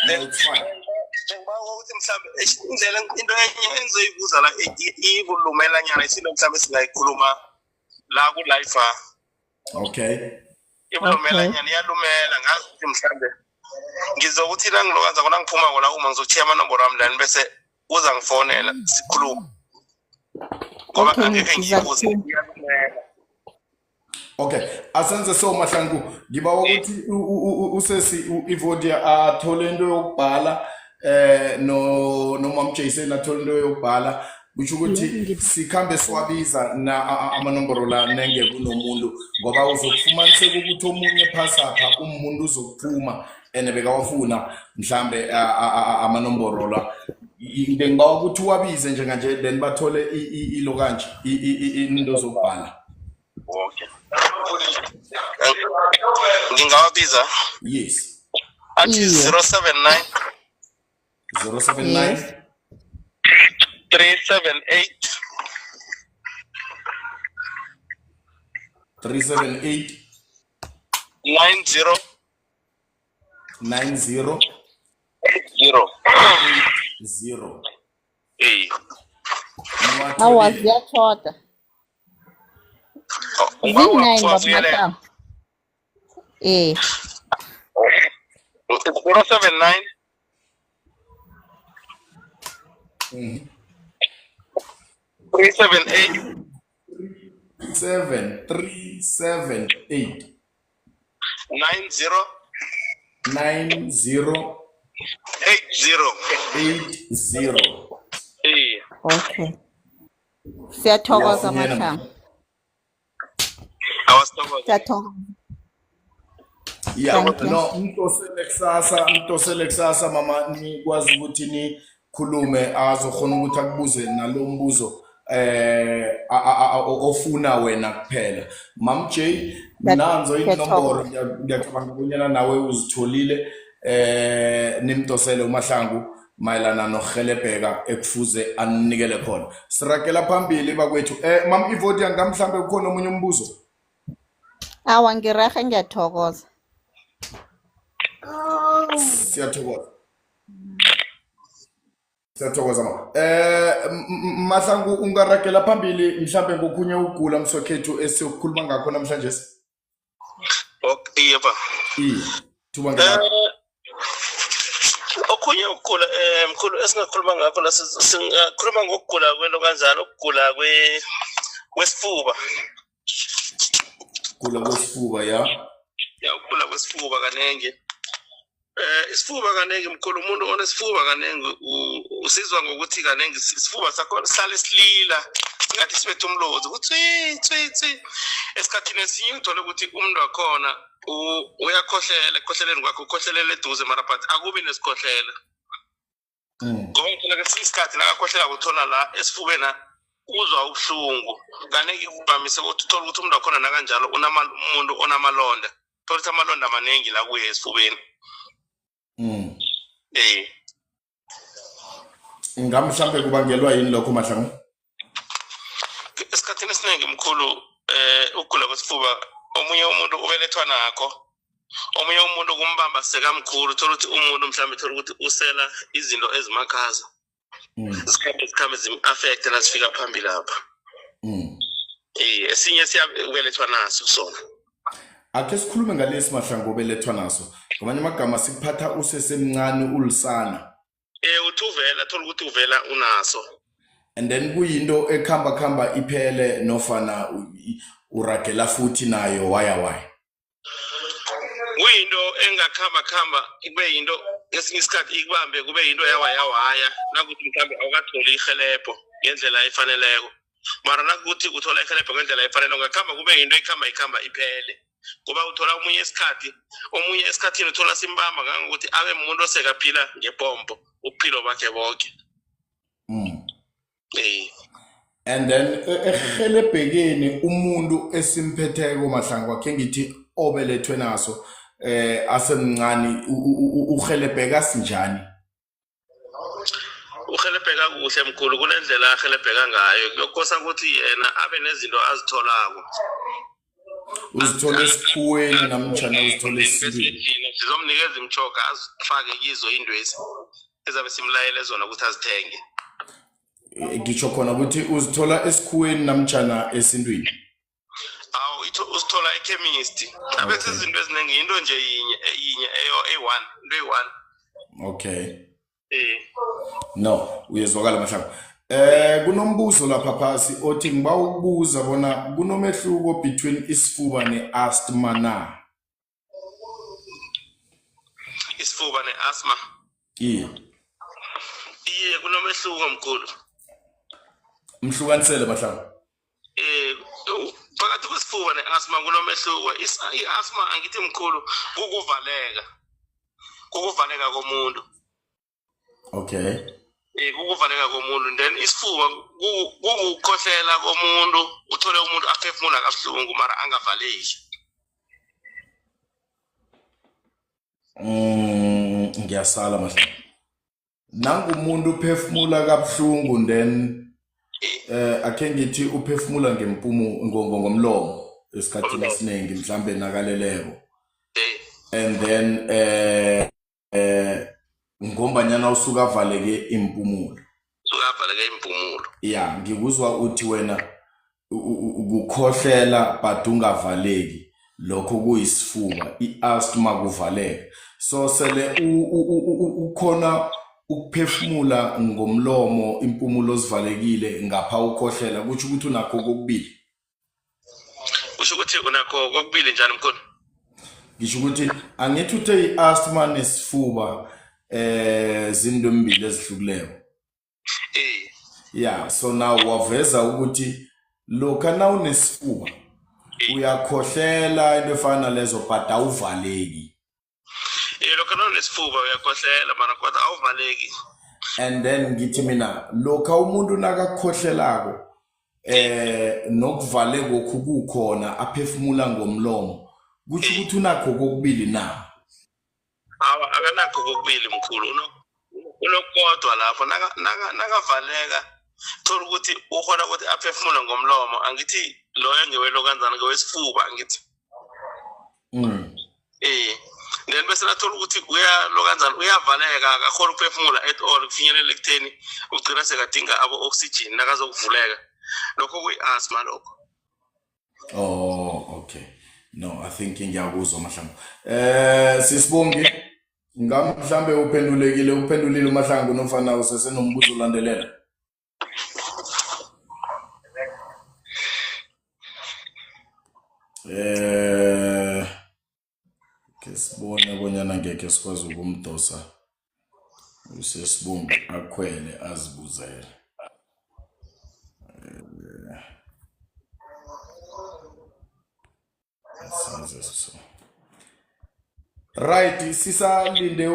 [SPEAKER 2] njengoba ukuthi mhlambe indlela into enye engizoyibuza la ibulumelanyana isinto mhlambe singayikhuluma la ku-life
[SPEAKER 1] okay
[SPEAKER 2] ibulumelanyana iyalumela ngazi ukuthi mhlambe ngizokuthi nangilokanza kona ngiphuma kona uma ngizothiya amanomboro wami lani bese uza ngifonela sikhuluma ngoba angeke ngiyibuze iyalumela.
[SPEAKER 1] Okay, asenze so Mahlangu ngiba ukuthi usesi Evodia athole into yokubhala no Mam Jason athole into yokubhala kusho ukuthi sikhambe swabiza na amanomboro la nenge kunomuntu ngoba uzokufumanisa ukuthi omunye phasapha umuntu uzokuphuma ene bekawafuna mhlambe amanomboro la ngiba ukuthi wabize njenganje then bathole ilo kanje into zokubhala.
[SPEAKER 2] Okay. Ngingawabiza?
[SPEAKER 1] Yes.
[SPEAKER 2] Athi 079
[SPEAKER 1] 079
[SPEAKER 2] 378
[SPEAKER 1] 378
[SPEAKER 2] 90
[SPEAKER 1] 90
[SPEAKER 2] 0.
[SPEAKER 4] awa ziyachoda zi-9 babamahlangu
[SPEAKER 2] 079 378
[SPEAKER 1] 7378
[SPEAKER 2] 90
[SPEAKER 1] 90 80
[SPEAKER 4] okay siyathokoza mahlangu siyathokoza
[SPEAKER 1] yeah no mtosele kusasa mama nikwazi ukuthi nikhulume azokhona ukuthi akubuze nalombuzo ofuna wena kuphela Mam J nanzo inomboro ngiyacabanga ukunyana nawe uzitholile nimtosele uMahlangu mayelana nohelebheka ekufuze anikele khona sirakela phambili bakwethu Mam Evodia ngamhlambe kukhona omunye umbuzo
[SPEAKER 4] awa ngirahe ngiyathokoza
[SPEAKER 1] siyathokoza mama Mahlangu ungarakela phambili mhlambe ngokunye ugula msokhethu esiyokukhuluma ngakho namhlanje
[SPEAKER 2] okay yeba
[SPEAKER 1] thuba ngeke
[SPEAKER 2] okunye ukugula mkhulu esingakhuluma ngakho la singakhuluma ngokugula kwelo kanjalo ukugula kwesifuba
[SPEAKER 1] Ukugula kwesifuba ya.
[SPEAKER 2] Ya ukugula kwesifuba kanenge. Isifuba kanenge mkhulu umuntu onesifuba kanenge usizwa ngokuthi kanenge isifuba sakho sihlale silila ngathi sibethe umlozi ukuthi tsi esikhathini esinye uthola ukuthi umuntu wakhona uyakhohlela ekhohleleni kwakhe ukhohlelele eduze mara but akubi nesikhohlela ngoba uthola ke isikhathi nakakhohlela uthola la esifubeni uzwa ubuhlungu kanenge kuvamise ukuthi uthola ukuthi umuntu wakhona nakanjalo umuntu onamalonda uthola ukuthi amalonda amaningi la kuye esifubeni.
[SPEAKER 1] Mhlambe kubangelwa yini lokho Mahlangu?
[SPEAKER 2] Esikhathini esiningi mkhulu ukugula kwesifuba omunye umuntu ubelethwa nakho, omunye umuntu kumbamba sekamkhulu uthola ukuthi umuntu mhlawumbe uthola ukuthi usela izinto ezimakhaza zikhambe zim-affect nazifika phambili lapha. Esinye siyabelethwa naso sona.
[SPEAKER 1] Ake sikhulume ngalesi Mahlangu obelethwa naso. Ngamanye amagama sikuphatha usesemncane ulisana.
[SPEAKER 2] Uthi uvela thola ukuthi uvela unaso.
[SPEAKER 1] And then kuyinto ekhamba iphele nofana uragela futhi nayo waya.
[SPEAKER 2] Kuyinto engakhamba kube yinto esinye isikhathi ikubambe kube yinto yawaya nakuthi mhlawumbe awukatholi ihelebho ngendlela efaneleko. Mara nakuthi uthola ihelebho ngendlela efanele ungakhamba kube yinto ikhamba iphele. Kuba uthola omunye esikhathini uthola simbamba kangokuthi abe umuntu osekaphila ngepompo uphilo bakhe bonke.
[SPEAKER 1] And then ehelebhekeni umuntu esimphetheko Mahlangu akhe ngithi obelethwe naso asemncane uhelebheka sinjani?
[SPEAKER 2] Uhelebheka kuhle mkhulu kulendlela ahelebheka ngayo kuyokosa ukuthi yena abe nezinto azitholako.
[SPEAKER 1] Uzithola esikhuweni namtjana uzithola esiswini.
[SPEAKER 2] Sizomnikeza imchoga azifake kizo indwezi ezabe simlayele zona ukuthi azithenge.
[SPEAKER 1] Ngisho khona ukuthi uzithola esikhuweni namtjana esintwini.
[SPEAKER 2] Uzithola ekhemist. Abese izinto eziningi into nje yinye A1 into A1.
[SPEAKER 1] Okay. No, uyezwakala Mahlangu. Kunombuzo lapha phasi othi ngiba ukubuza bona kunomehluko between isifuba neasthma na?
[SPEAKER 2] Isifuba neasthma? Iye kunomehluko mkhulu.
[SPEAKER 1] Mhlukanisele Mahlangu.
[SPEAKER 2] Phakathi kwesifuba neasthma kunomehluko. I-asthma angithi mkhulu kukuvaleka komuntu.
[SPEAKER 1] Okay.
[SPEAKER 2] Kukuvaleka komuntu then isifuba kukukhohlela komuntu uthole umuntu aphefumula kabuhlungu mara angavaleki.
[SPEAKER 1] Ngiyasala Mahlangu. Nangumuntu uphefumula kabuhlungu then akhe ngithi uphefumula ngomlomo esikhathini esiningi mhlambe nakaleleko. And then ngombanyana usuka valeke impumulo. Yeah, ngikuzwa uthi wena ukukhohlela but ungavaleki lokho kuyisifuba iasthma kuvaleka. So sele ukhona ukuphefumula ngomlomo impumulo zivalekile ngapha ukhohlela kuthi ukuthi unakho kokubili.
[SPEAKER 2] Kusho ukuthi unakho kokubili njani mkhulu?
[SPEAKER 1] Ngisho ukuthi angithi uthe iasthma nesifuba zinto embili ezihlukileyo. Yeah, so now waveza ukuthi lokha na unesifuba uyakhohlela into efana lezo but awuvaleki.
[SPEAKER 2] Lokha na unesifuba uyakhohlela mara kodwa awuvaleki.
[SPEAKER 1] And then ngithi mina lokha umuntu nakakhohlelako nokuvaleka okukhona aphefumula ngomlomo kuthi ukuthi unakho kokubili na?
[SPEAKER 2] Akanakho kokubili mkhulu unokodwa lapho nakavaleka thola ukuthi ukhona ukuthi aphefumula ngomlomo angithi loyo ngewelo kanjani ngewesifuba angithi. Then bese nathola ukuthi uyalo kanjani uyavaleka akakhona ukuphefumula at all kufinyelela ekutheni ugcina sekadinga abo-oxygen nakazokuvuleka lokho kuyi-asthma lokho.
[SPEAKER 1] Oh, okay. No, I think ngiyakuzwa Mahlangu. Sisibongi mhlambe uphendulile uMahlangu nofana usesenombuzo ulandelela. ke sibone bonyana ngeke sikwazi ukumdosa usesibungu akhwele azibuzele. Senze so. Right, sisalinde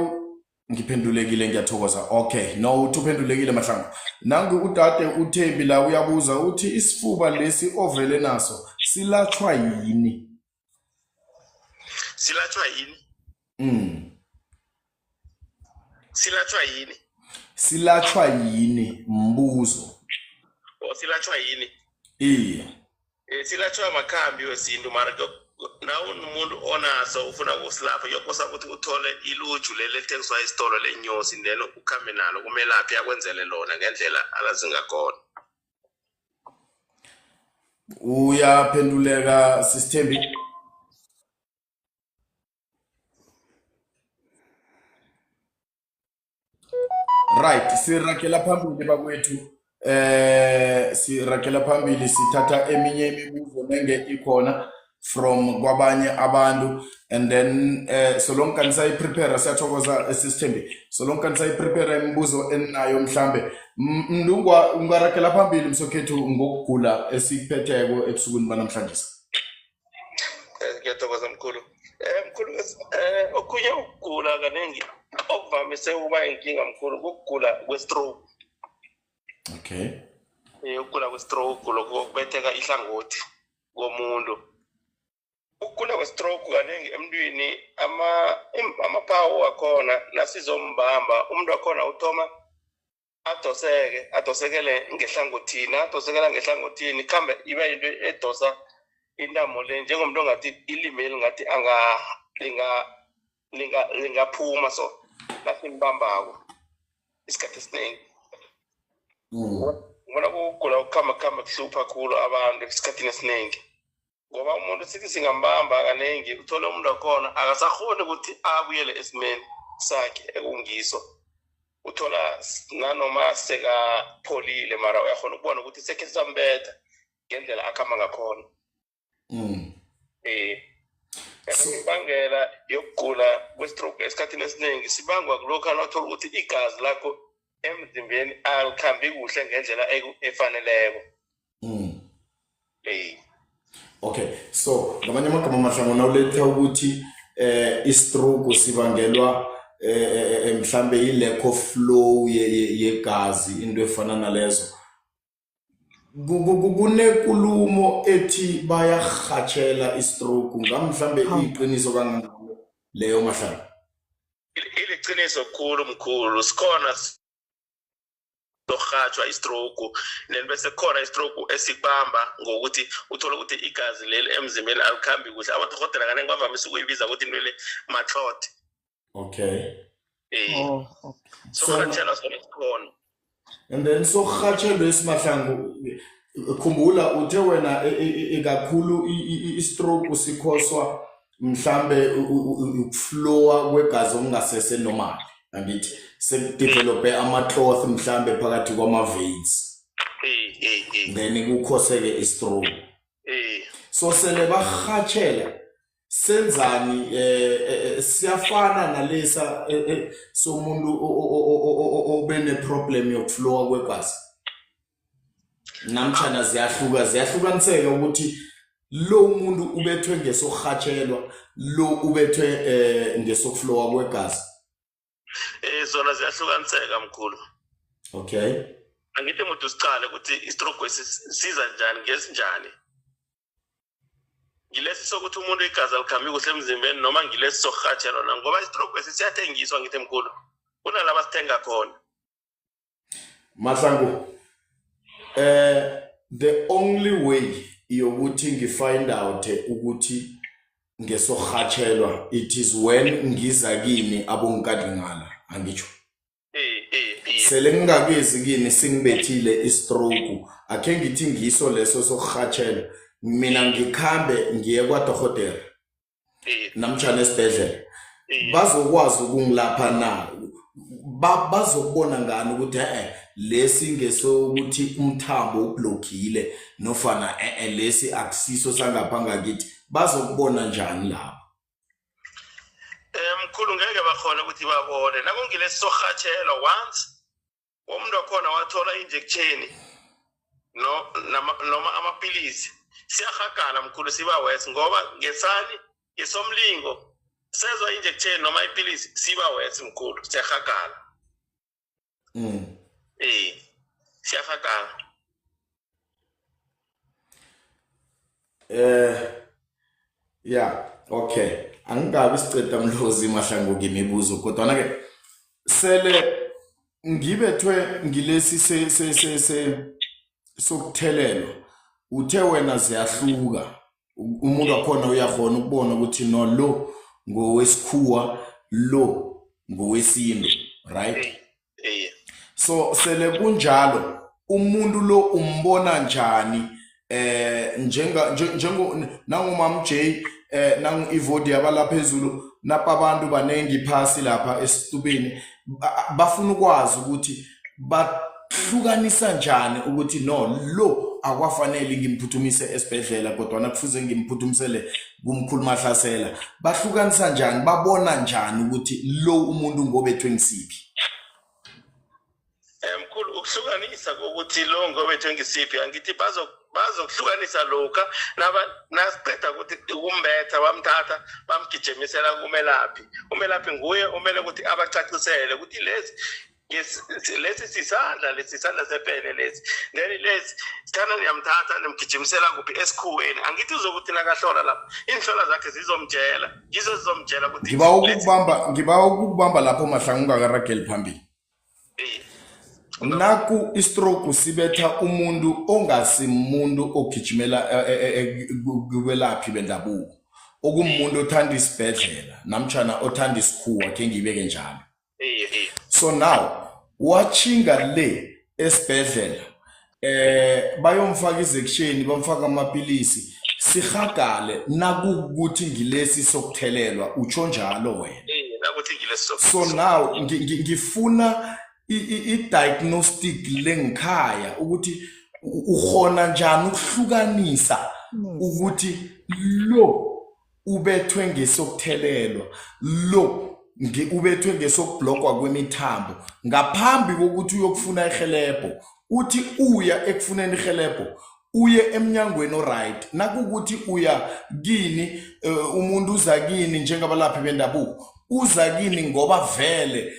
[SPEAKER 1] ngiphendulekile ngiyathokoza. Okay, no uphendulekile Mahlangu. Nangu udade uThembi la uyabuza uthi isifuba lesi ovele naso silatshwa yini?
[SPEAKER 2] Silatshwa yini? Silatshwa yini?
[SPEAKER 1] Silatshwa yini mbuzo?
[SPEAKER 2] Silatshwa yini?
[SPEAKER 1] Iye.
[SPEAKER 2] Silatshwa makhambi wesintu mara nawo umuntu onaso ufuna ukusilapha yokosa ukuthi uthole iluju leli ethengiswa isitolo lenyosi then ukhambe nalo kumelaphi akwenzele lona ngendlela alazi ngakhona.
[SPEAKER 1] Uyaphenduleka Sisithembi? Right, sirakela phambili bakwethu. Sirakela phambili sithatha eminye imibuzo nenge ikhona from kwabanye abantu and then solonke nisayiprepare siyathokoza Sisithembi. Solonke nisayiprepare imibuzo enayo mhlambe mndungwa ungarakela phambili msokhethu ngokugula esiphetheko ebusukuni banamhlanje.
[SPEAKER 2] Ngiyathokoza mkhulu. Mkhulu okunye ukugula kaningi okuvamise ukuba inkinga mkhulu ukugula kwe-stroke.
[SPEAKER 1] Okay.
[SPEAKER 2] Ukugula kwe-stroke lokubetheka ihlangothi komuntu. Ukugula kwe-stroke kaningi emntwini amapawu akhona nasizombamba umuntu wakhona uthoma adosekele ngehlangothini kambe iba into edosa intamo le njengomuntu ongathi ilimeli ngathi lingaphuma so nasimbambako isikhathi esiningi. Ngibona ukugula ukukhamba kuhlupha kakhulu abantu esikhathini esiningi ngoba umuntu sithi singambamba kaningi uthole umuntu wakhona akasakhoni ukuthi abuyele esimeni sakhe ekungiso. Uthola nanoma sekapholile mara uyakhona ukubona ukuthi sekhe sambetha ngendlela akhamba ngakhona. Ibangela yokugula kwe-stroke esikhathini esiningi sibangwa kulokho anathola ukuthi igazi lakho emzimbeni alikhambi kuhle ngendlela efaneleko.
[SPEAKER 1] Okay, so ngamanye amagama Mahlangu nawuletha ukuthi i-stroke sibangelwa mhlambe i-lack of flow yegazi into efana nalezo. Kunenkulumo ethi bayarhatshela i-stroke ngamhlambe iqiniso kangangani leyo Mahlangu?
[SPEAKER 2] Iliqiniso kukhulu mkhulu sikhona sohatshwa i-stroke then bese khona i-stroke esikubamba ngokuthi uthola ukuthi igazi leli emzimbeni alikhambi kuhle. Abadokotela kaningi bavamise ukuyibiza ukuthi into le ma-clot.
[SPEAKER 1] Okay.
[SPEAKER 2] So khatshela sona sikhona.
[SPEAKER 1] And then so khatshelo esimahlangu khumbula uthe wena ikakhulu i-stroke sikhoswa mhlambe ukuflowa kwegazi okungasese normal angithi sekudevelope ama-cloth mhlambe phakathi kwama-veins then kukhoseke i-stroke. So sele bahatshela senzani siyafana nalesa somuntu obene problem yokuflowa kwegazi namtshana ziyahlukaniseka ukuthi lo muntu ubethwe ngesokuhatshelwa lo ubethwe ngesokuflowa kwegazi.
[SPEAKER 2] Zona ziyahlukaniseka mkhulu.
[SPEAKER 1] Okay.
[SPEAKER 2] Angithi umuntu siqale ukuthi i-stroke siza njani ngesinjani. Ngilesi sokuthi umuntu igazi alikhambi kuhle emzimbeni noma ngilesi sokuhatshelwa ngoba i-stroke siyathengiswa ngithi mkhulu kunalaba sithenga khona.
[SPEAKER 1] Mahlangu the only way yokuthi ngifind out ukuthi ngesokuhatshelwa it is when ngiza kini abongikadlingala angitsho. Sele ngingakezi kini singibethile i-stroke akhe ngithi ngiso leso sokuhatshelwa mina ngikhambe ngiye kwaDokotela namtshana esibhedlela bazokwazi ukungilapha na bazokubona ngani ukuthi lesi ngesokuthi umthambo ublockile nofana lesi akusiso sangapha ngakithi bazokubona njani lapho?
[SPEAKER 2] Mkhulu ngeke bakhona ukuthi babone nakungilesi sohathela once umuntu wakhona wathola injection noma amapilisi siyahagala mkhulu siba wes ngoba ngesani ngesomlingo sezwa injection noma ipilisi siba wes mkhulu siyahagala siyahagala
[SPEAKER 1] Yeah, okay. Angingabi siceda Mdlozi Mahlangu ngimibuzo kodwa ke sele ngibethwe ngilesi sokuthelelwa uthe wena ziyahluka umuntu wakhona uyakhona ukubona ukuthi no lo ngowesikhuwa lo ngowesintu, right? So sele kunjalo umuntu lo umbona njani nangumam J nangu Ivodi abala phezulu napa abantu banengi phasi lapha esitubeni bafuna ukwazi ukuthi bahlukanisa njani ukuthi no lo akwafanele ngimphuthumise esibhedlela kodwa nakufuze ngimphuthumisele kumkhulu Mahlasela, bahlukanisa njani, babona njani ukuthi lo umuntu ngobethwe ngisiphi?
[SPEAKER 2] Mkhulu ukuhlukanisa ukuthi lo ngobethwe ngisiphi angithi bazokuhlukanisa lokha nasiqeda ukuthi ukumbetha bamthatha bamgijimisela umelaphi nguye umele ukuthi abacacisele ukuthi lesi sisandla sepene lesi then lesi sithanda niyamthatha nimgijimisela kuphi esikhuweni angithi uzokuthi nakahlola lapho inhlola zakhe zizomtshela zizomtshela ukuthi
[SPEAKER 1] ngiba ukubamba lapho Mahlangu ungakarageli phambili. Naku istroke sibetha umuntu ongasimuntu ogijimela kwelaphi bendabuko okumuntu othanda isibhedlela namtjana othanda isikhuwa ke ngibeke njalo. So now watchinga le esibhedlela bayomfaka izeksheni bamfaka amapilisi sihagale nakukuthi ngilesi sokuthelelwa utsho njalo wena. So now ngifuna i-diagnostic lengikhaya ukuthi ukhona njani ukuhlukanisa ukuthi lo ubethwe ngesokuthelelwa lo ubethwe ngesokubhlokwa kwemithambo ngaphambi kokuthi uyokufuna ihelebho uthi uya ekufuneni ihelebho uye emnyangweni oright nakukuthi uya kini umuntu uza kini njengabalaphi bendabuko uza kini ngoba vele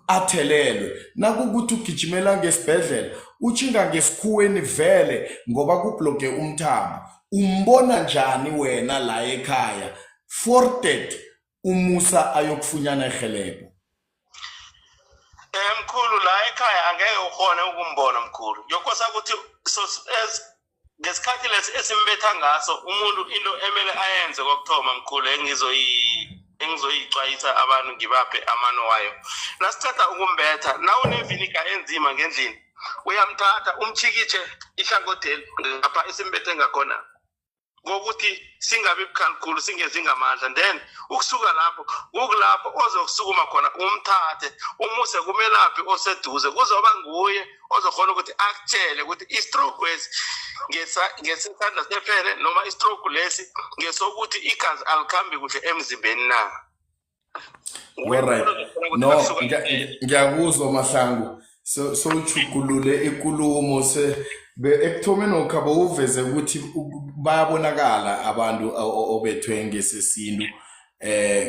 [SPEAKER 1] athelelwe nakukuthi ugijimela ngesibhedlela uchinga ngesikhuweni vele ngoba kubloke umthambo umbona njani wena la ekhaya forted umusa ayokufunyana ihelebho?
[SPEAKER 2] Mkhulu la ekhaya angeke ukhone ukumbona mkhulu yokosa ukuthi so ngesikhathi lesi esimbetha ngaso umuntu into emele ayenze kokuthoma mkhulu engizoyicwayisa abantu ngibaphe amano wayo nasiceda ukumbetha nawunevinika enzima ngendlini uyamthatha umchikitshe ihlangotheli lapha esimbethe ngakhona ngokuthi singabi bukhalikhulu singezingamandla then ukusuka lapho kukulapho ozokusukuma khona umthathe umuse kumelaphi oseduze kuzoba nguye ozokhona ukuthi akutshele ukuthi i-stroke lesi ngesandla sepene noma i-stroke lesi ngesokuthi igazi alikhambi kuhle emzimbeni na.
[SPEAKER 1] Alright, no ngiyakuzwa Mahlangu so uchukulule ikulumo ekuthomeni okhaba uveze ukuthi bayabonakala abantu obethwe ngesesintu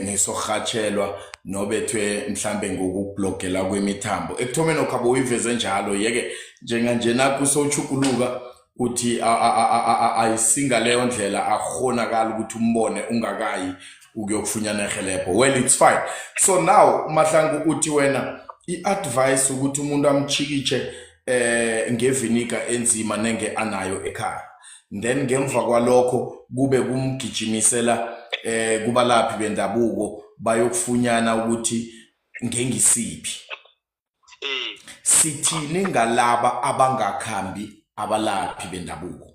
[SPEAKER 1] ngesohatshelwa nobethwe mhlambe ngokublogela kwemithambo ekuthomeni okhaba uyiveze njalo yeke njenganje naku sochukuluka uthi ayisinga leyo ndlela akhonakala ukuthi umbone ungakayi ukuyokufunyana ihelebho. Well, it's fine. So now Mahlangu uthi wena i-advice ukuthi umuntu amchikitshe ngevinika enzima nenge anayo ekhaya then ngemva kwalokho kube kumgijimisela kubalaphi bendabuko bayokufunyana ukuthi ngengisiphi sithini ngalaba abangakhambi abalaphi bendabuko?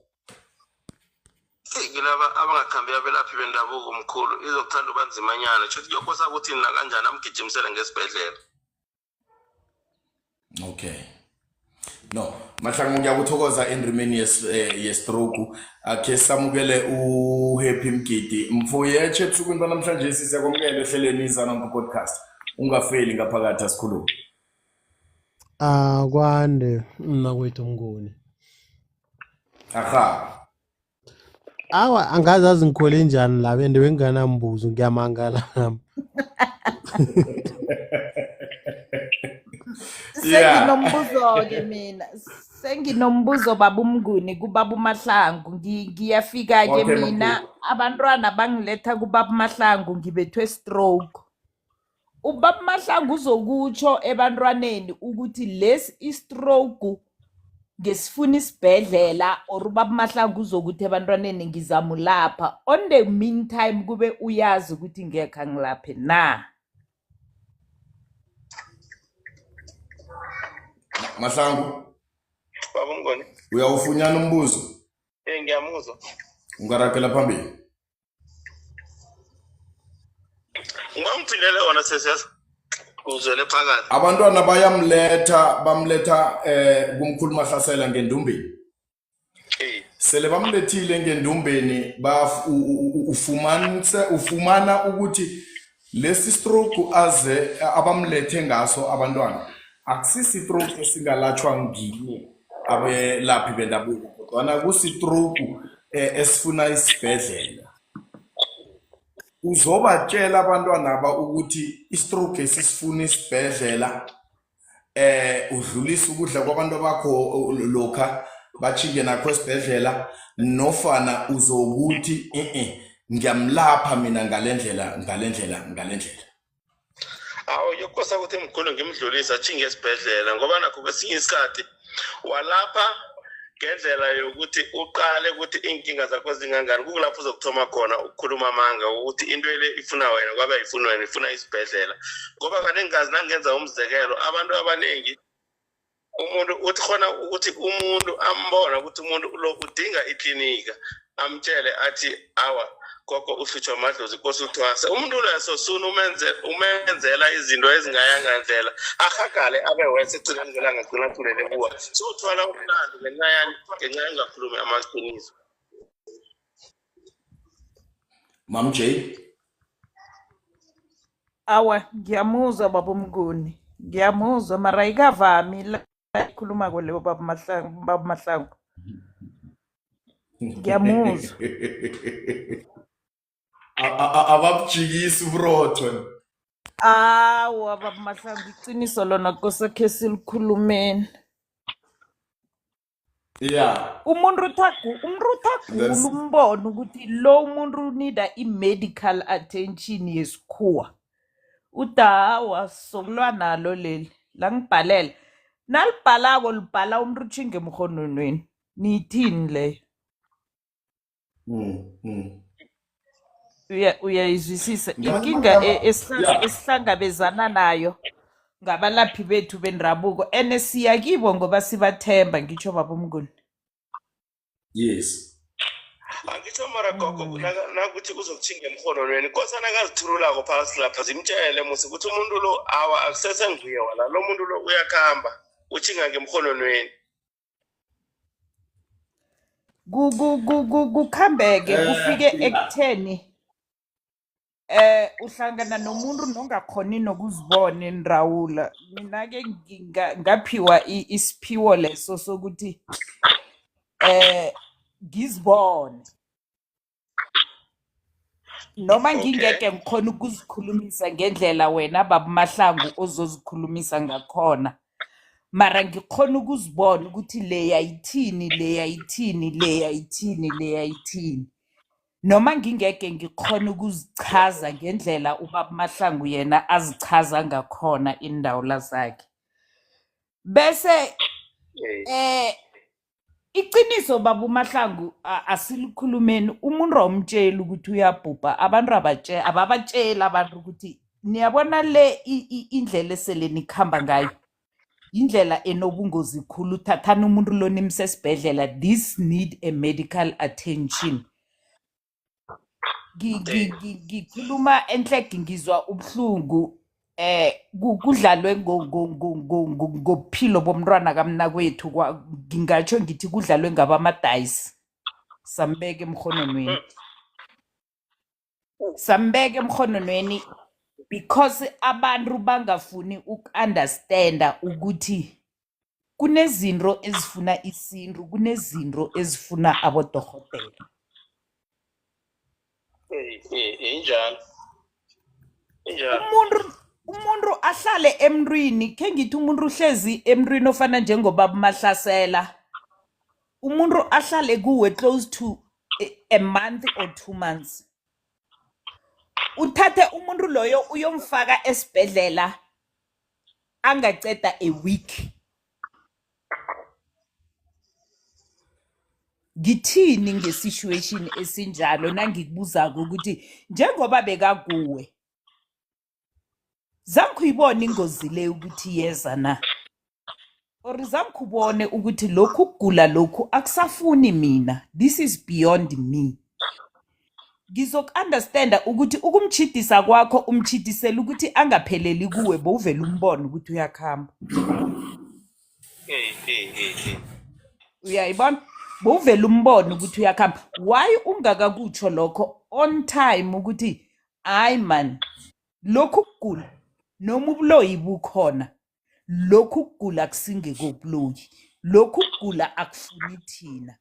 [SPEAKER 2] Ngilaba abangakhambi abelaphi bendabuko mkhulu izokuthanda ubanzimanyana futhi yokosa ukuthi nina kanjani amgijimisele ngesibhedlela.
[SPEAKER 1] Okay. No, Mahlangu ngiyakuthokoza endrimeni yestroke. Akhe samukele uHappy Mgidi. Mfowethu ebusukwini banamhlanje siyakwamukela ehlelweni izana podcast. Ungafeli ngaphakathi asikhulume.
[SPEAKER 5] Kwande mnakwethu Mnguni.
[SPEAKER 1] Aha.
[SPEAKER 5] Awa angazazi ngikhole njani la bende benganambuzo ngiyamangala nami.
[SPEAKER 3] Senginombuzo-ke mina. Senginombuzo baba uMnguni kubaba uMahlangu. Ngiyafika-ke
[SPEAKER 1] Okay,
[SPEAKER 3] mina abantwana bangiletha kubaba uMahlangu ngibethwe stroke. Ubaba uMahlangu uzokutsho ebantwaneni ukuthi lesi istroke ngesifuna isibhedlela or ubaba uMahlangu uzokuthi ebantwaneni ngizamulapha. On the meantime kube uyazi ukuthi ngekho ngilaphe na.
[SPEAKER 1] Mahlangu,
[SPEAKER 2] baba Mnguni
[SPEAKER 1] uyawufunyana umbuzo?
[SPEAKER 2] ngiyamuzwa
[SPEAKER 1] Ungarakela phambili.
[SPEAKER 2] ungangithindele wona sesiyasa uzwele phakathi
[SPEAKER 1] Abantwana bamletha kumkhulu Mahlasela ngendumbeni. Sele bamlethile ngendumbeni ufumana ukuthi lesi stroke aze abamlethe ngaso abantwana akusisi stroke esingalatshwa ngini abelaphi bendabuko kodwa kusi stroke esifuna isibhedlela. Uzobatshela abantwana aba ukuthi istroke esifuna isibhedlela udlulisa ukudla kwabantu bakho lokha bachinge nakho esibhedlela nofana uzokuthi ngiyamlapha mina ngalendlela.
[SPEAKER 2] awu yokosa ukuthi mkhulu ngimdlulisa chinge esibhedlela ngoba nakho kwesinye isikhathi walapha ngendlela yokuthi uqale ukuthi inkinga zakho zingangani kulapho uzokuthoma khona ukukhuluma amanga ukuthi into le ifuna wena kwabe ayifuni wena ifuna isibhedlela ngoba kaningazi nangenza umzekelo abantu abaningi umuntu uthi khona ukuthi umuntu ambona ukuthi umuntu lo udinga iklinika amtshele athi awa gogo uhlutshwa amadlozi inkosi uthwase umuntu leso suna umenzela izinto ezingayanga ndlela ahagale abe wese egcina ngelanga agcina athulele kuwa so uthwala umlando ngenxa engakhulumi amaqiniso.
[SPEAKER 1] Mam J,
[SPEAKER 3] Awa ngiyamuzwa baba uMnguni. Ngiyamuzwa mara ikavami la ikhuluma kwele baba Mahlangu. Ngiyamuzwa.
[SPEAKER 1] ababujikisi uburotho.
[SPEAKER 3] Awa baba Mahlangu iqiniso lona kosekhe silikhulumeni.
[SPEAKER 1] Yeah.
[SPEAKER 3] Umuntu uthagula umbona ukuthi lo umuntu unida i-medical attention yesikhuwa. Udawa sokulwa nalo leli la ngibhalela. Nalibhalako libhala umuntu uchinge emkhononweni. Nithini leyo? Uyayizwisisa inkinga esihlangabezana nayo ngabalaphi bethu bendabuko ene siya kibo ngoba sibathemba ngitsho baba uMnguni.
[SPEAKER 1] Yes.
[SPEAKER 2] Angitsho mara gogo nakuthi uzokuchinga emkhononweni nkosana akazithululako phakathi lapha zimtshele musi ukuthi umuntu lo awa akusese nguye wala lo muntu lo uyakhamba uchinga ngemkhononweni.
[SPEAKER 3] Kukhambeke kufike ekutheni uhlangana nomuntu nongakhoni nokuzibona endrawula. Mina ke ngaphiwa isiphiwo leso sokuthi ngizibone noma ngingeke ngikhona ukuzikhulumisa ngendlela wena baba Mahlangu ozozikhulumisa ngakhona mara ngikhona ukuzibona ukuthi le yayithini noma ngingeke ngikhona ukuzichaza ngendlela ubaba Mahlangu yena azichaza ngakhona indawula zakhe bese iqiniso baba uMahlangu asilikhulumeni umuntu omtshela ukuthi uyabhubha abantu ababatshela abantu ukuthi niyabona le indlela esele nikhamba ngayo indlela enobungozi khulu thathana umuntu lo nimsesibhedlela this need a medical attention. Ngikhuluma enhleki ngizwa ubuhlungu kudlalwe ngobuphilo bomntwana kamnakwethu ngingatsho ngithi kudlalwe ngabamadayisi sambeka emkhononweni because abantu bangafuni uku-understanda ukuthi kunezinto ezifuna isintu kunezinto ezifuna abodorhodera
[SPEAKER 2] injalo
[SPEAKER 3] umuntu ahlale emntwini khe ngithi umuntu uhlezi emntwini ofana njengobaba Mahlasela umuntu ahlale kuwe close to a month or 2 months uthathe umuntu loyo uyomfaka esibhedlela angaceda a week ngithini ngesituation esinjalo nangikubuzako ukuthi njengoba bekakuwe zangikhuyibona ingozi le ukuthi yeza na or zangikhubone ukuthi lokhu kugula lokhu akusafuni mina this is beyond me ngizoku-understanda ukuthi ukumchidisa kwakho umchidisela ukuthi angapheleli kuwe bowuvela umbone ukuthi uyakhamba uyayibona bowuvela umbone ukuthi uyakhamba why ungakakutsho lokho on time ukuthi hayi man lokhu kugula noma ubuloyi bukhona lokhu kugula kusingekobloyi lokhu kugula akufuni thina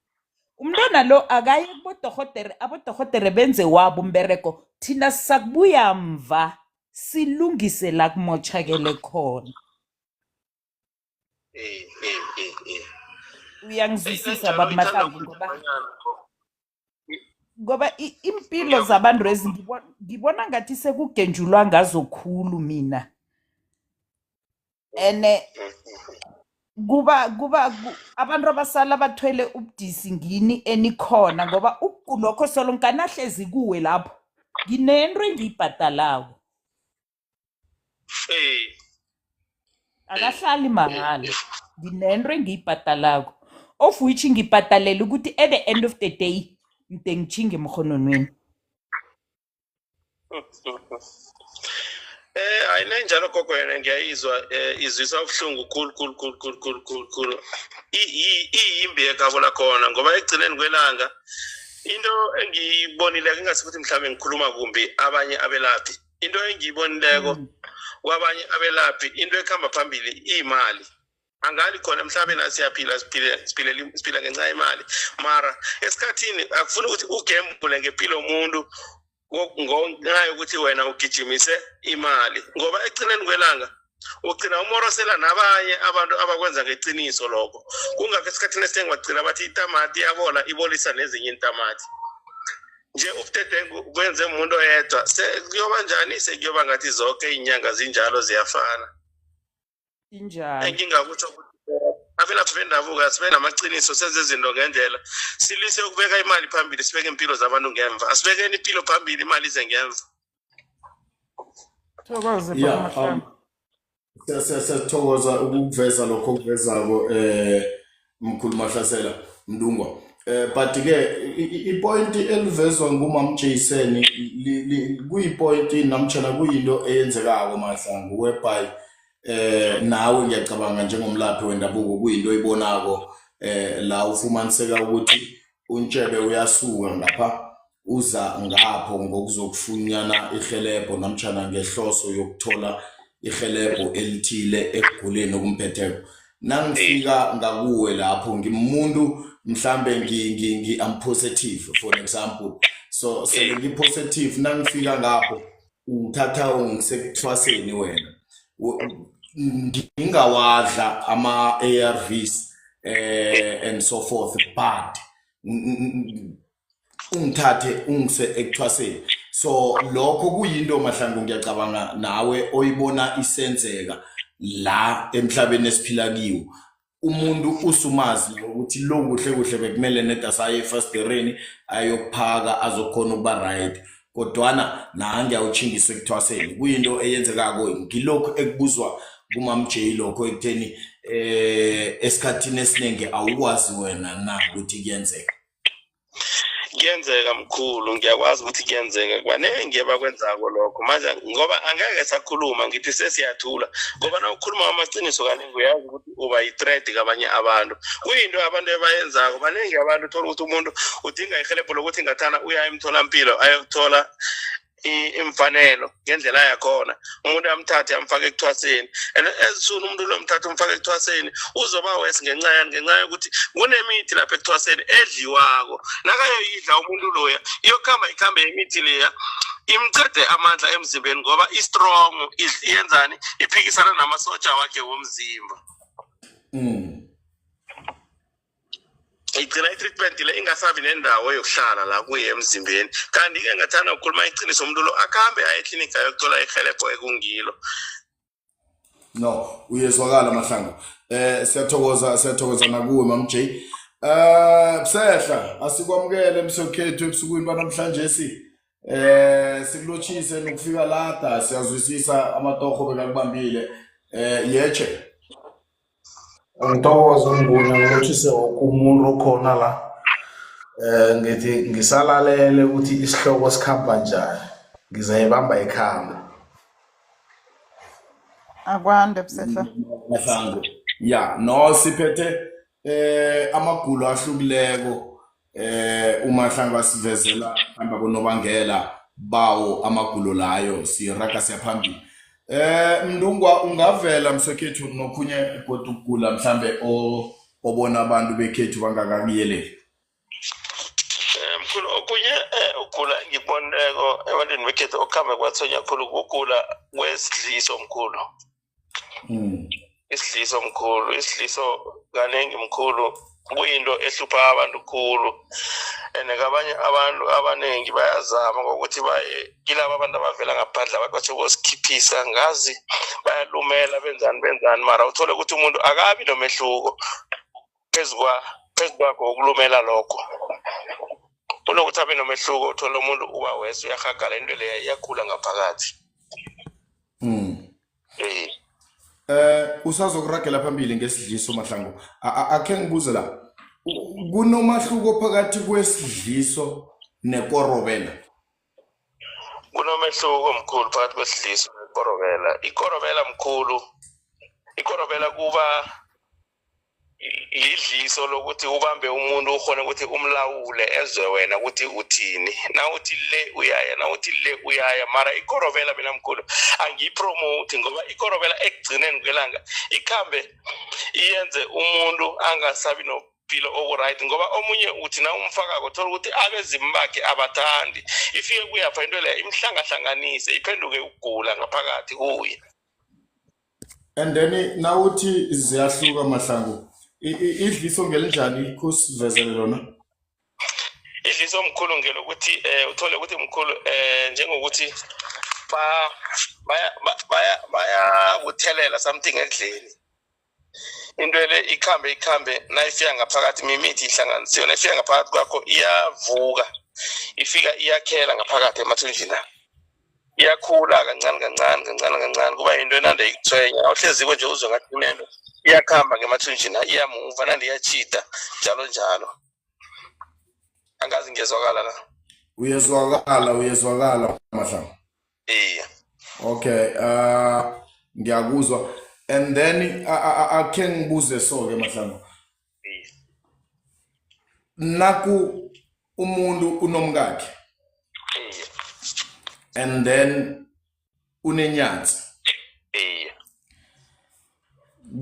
[SPEAKER 3] umntwana lo akaye kubodorhodere abodorhodere benze wabo umbereko thina sisakubuya mva silungise la kumotshakele khona uyangizwisisa baba Mahlangu ngoba impilo zabantu ngibona ngathi sekugenjulwa ngazo khulu mina ene kuba abantu abasala bathwele ubudisi ngini enikhona ngoba ukugulokho solo nganahlezi kuwe lapho nginento engiyibhadalako akahlali mahala nginento engiyibhadalako of which ngibhadalela ukuthi at the end of the day ngide ngichinge emkhononweni
[SPEAKER 2] ayinenjalo gogo yena ngiyayizwa izwisa ubuhlungu khulu iyimbi ekabo lakhona ngoba ekugcineni kwelanga into engiyibonileko ingasifuthi mhlawumbe ngikhuluma kumbi abanye abelaphi into engiyibonileko kwabanye abelaphi into ekhamba phambili iyimali angali khona emhlabeni asiyaphila siphila ngenxa yemali mara esikhathini akufuni ukuthi ugembule ngempilo yomuntu ngenxa yokuthi wena ugijimise imali ngoba ekugcineni kwelanga ugcina umorosela nabanye abantu abakwenza ngeqiniso lokho kungakho esikhathini esinenge bagcina bathi itamati yabola ibolisa nezinye intamati nje ubudedengu kwenze umuntu oyedwa kuyoba njani sekuyoba ngathi zonke inyanga zinjalo ziyafana
[SPEAKER 3] injalo
[SPEAKER 2] engingakutsho ukuthi abelaphi bendabuko asibe namaqiniso senze izinto ngendlela silise ukubeka imali phambili sibeke impilo zabantu ngemva asibekeni impilo phambili imali ize ngemva
[SPEAKER 3] thokoze baba Mahlangu
[SPEAKER 1] siyathokoza ukuveza lokho okuvezako mkhulu Mahlasela Mdungwa but-ke ipoint elivezwa ngumam Jason kuyipoint namtshana kuyinto eyenzekako Mahlangu whereby nawe ngiyacabanga njengomlaphi wendabuko kuyinto oyibonako la ufumaniseka ukuthi uNtshebe uyasuka ngapha uza ngapho ngokuzokufunyana ihelebho namtshana ngehloso yokuthola ihelebho elithile ekuguleni okumphetheko nangifika ngakuwe lapho ngimuntu mhlambe I'm positive for example so ngipositive nangifika ngapho uthatha ungisekuthwaseni wena ngingawadla ama-ARVs and so forth but ungithathe ungise ekuthwaseni so lokho kuyinto Mahlangu ngiyacabanga nawe oyibona isenzeka la emhlabeni esiphila kiwo umuntu usumazi ukuthi lo kuhle bekumele nedasaye efasdereni ayokuphaka azokhona ukuba right kodwana nange awuchingiswe ekuthwaseni kuyinto eyenzekako ngilokho ekubuzwa kumam J lokho ekutheni esikhathini esiningi awukwazi wena na ukuthi kuyenzeka
[SPEAKER 2] kuyenzeka mkhulu, ngiyakwazi ukuthi kuyenzeka kwaningi abakwenzako lokho manje ngoba angeke sakhuluma ngithi sesiyathula ngoba na ukhuluma amaqiniso kaningi uyazi ukuthi uba yi-threat kabanye abantu kuyinto abantu abayenzako baningi abantu uthola ukuthi umuntu udinga ihelebho lokuthi ngathana uya emtholampilo ayokuthola imfanelo ngendlela yakhona umuntu amthathe amfake ekuthwaseni and as soon umuntu lomthatha umfake ekuthwaseni uzoba wesi ngenxa yokuthi kunemithi lapha ekuthwaseni edliwako nakayoyidla umuntu loya iyokuhamba ikhambe imithi leya imcede amandla emzimbeni ngoba i-strong iyenzani iphikisana namasotsha wakhe womzimba igcina i-treatment le ingasabi nendawo yokuhlala la kuye emzimbeni kanti-ke ngathanda ukukhuluma iqiniso umuntu lo akuhambe aye eklinika ayokuthola ihelebho ekungilo.
[SPEAKER 1] No, uyezwakala Mahlangu. Siyathokoza nakuwe Mam J. Sehla asikwamukele msokhethu ebusukwini banamhlanje sikulotshise nokufika lada siyazwisisa amatoho bekakubambile. Yeche.
[SPEAKER 6] Ngithokoza Nguni ngilotshise umuntu okhona la ngithi ngisalalele ukuthi isihloko sikhamba njani ngizayibamba ikhamba
[SPEAKER 3] Akwande Sehla.
[SPEAKER 1] Mahlangu. Ya, no siphethe amagulo ahlukileko uMahlangu asivezela hamba konobangela bawo amagulo layo siraga siyaphambili. Mndungwa ungavela msokhethu nokhunye kodwa ukugula mhlambe obona abantu bekhethu bangakakuyeleli.
[SPEAKER 2] Mkhulu okunye ukugula ngiboneko ebantwini bekhethu okuhambe kwathonya khulu ukugula kwesidliso mkhulu. Isidliso mkhulu, isidliso kaningi mkhulu kuyinto ehlupha abantu khulu and kabanye abantu abaningi bayazama ngokuthi baye kilabo abantu abavela ngaphandle abakwathi ukusikhiphisa ngazi bayalumela benzani mara uthole ukuthi umuntu akabi nomehluko phezu kwakho ukulumela lokho unokuthi abe nomehluko uthola umuntu uba wese uyahagala into leya iyakhula ngaphakathi.
[SPEAKER 1] Usazokuragela phambili ngesidliso Mahlangu. Akhe ngibuze la. Kunomahluko phakathi kwesidliso nekorobela.
[SPEAKER 2] Kunomehluko mkhulu phakathi kwesidliso nekorobela. Ikorobela mkhulu. Ikorobela kuba idliso lokuthi ubambe umuntu ukhona ukuthi umlawule ezwe wena ukuthi uthini na uthi le uyaya na uthi le uyaya mara ikorobela mina mkhulu angiyipromote ngoba ikorobela ekugcineni kwelanga ikhambe iyenze umuntu angasabi nophilo okuright ngoba omunye uthi na umfaka kuthola ukuthi abezimu bakhe abathandi ifike kuyapha into leya imhlangahlanganise iphenduke ukugula ngaphakathi kuye.
[SPEAKER 1] And then now uthi ziyahluka Mahlangu. Idliso ngelinjani ikusivezele lona?
[SPEAKER 2] Idliso mkhulu ngelokuthi uthole ukuthi mkhulu njengokuthi baya kuthelela something ekudleni into le ikhambe nayifika ngaphakathi imithi ihlanganisiwe nayifika ngaphakathi kwakho iyavuka ifika iyakhela ngaphakathi emathunjini iyakhula kancane kuba into enande ikuthwenya awuhleziko nje uzwe ngathi kunento iyakhamba ngemathunjini iyamuva nandi iyachita njalo angazi ngiyezwakala la.
[SPEAKER 1] Uyezwakala Mahlangu. Okay, ngiyakuzwa. And then akhe ngibuze so-ke Mahlangu. Naku umuntu unomkakhe. And then unenyathi.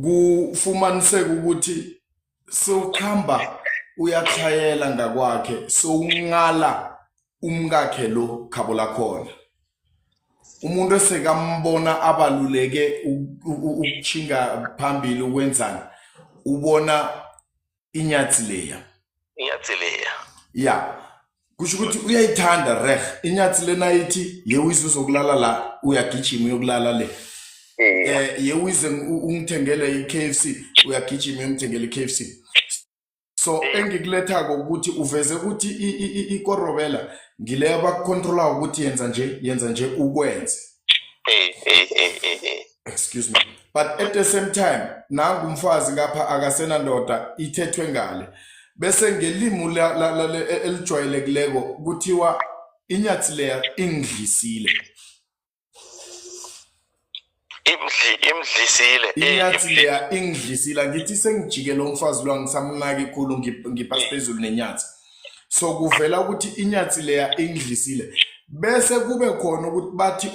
[SPEAKER 1] Kufumaniseka ukuthi sewukhamba uyakhayela ngakwakhe sowungala umkakhe lo khabo lakhona umuntu esekambona abaluleke ukuchinga phambili ukwenzani ubona inyathi leya ya kusho ukuthi uyayithanda reg inyathi lena ithi yewize uzokulala la uyagijima uyokulala le yewize ungithengele i-KFC uyagijima uyomthengele i-KFC. So engikulethako ukuthi uveze ukuthi ikorobela ngile abakontrola ukuthi yenza nje ukwenze. Excuse me. But at the same time nangu umfazi ngapha akasena ndoda ithethwe ngale bese ngelimi elijwayelekileko kuthiwa inyathi leya ingidlisile.
[SPEAKER 2] Imdlisile.
[SPEAKER 1] Inyathi leya ingidlisile, ngithi sengijike lo mfazi lo ngisamnaki khulu ngiphasi phezulu nenyathi. So kuvela ukuthi inyathi leya ingidlisile, bese kube khona ukuthi bathi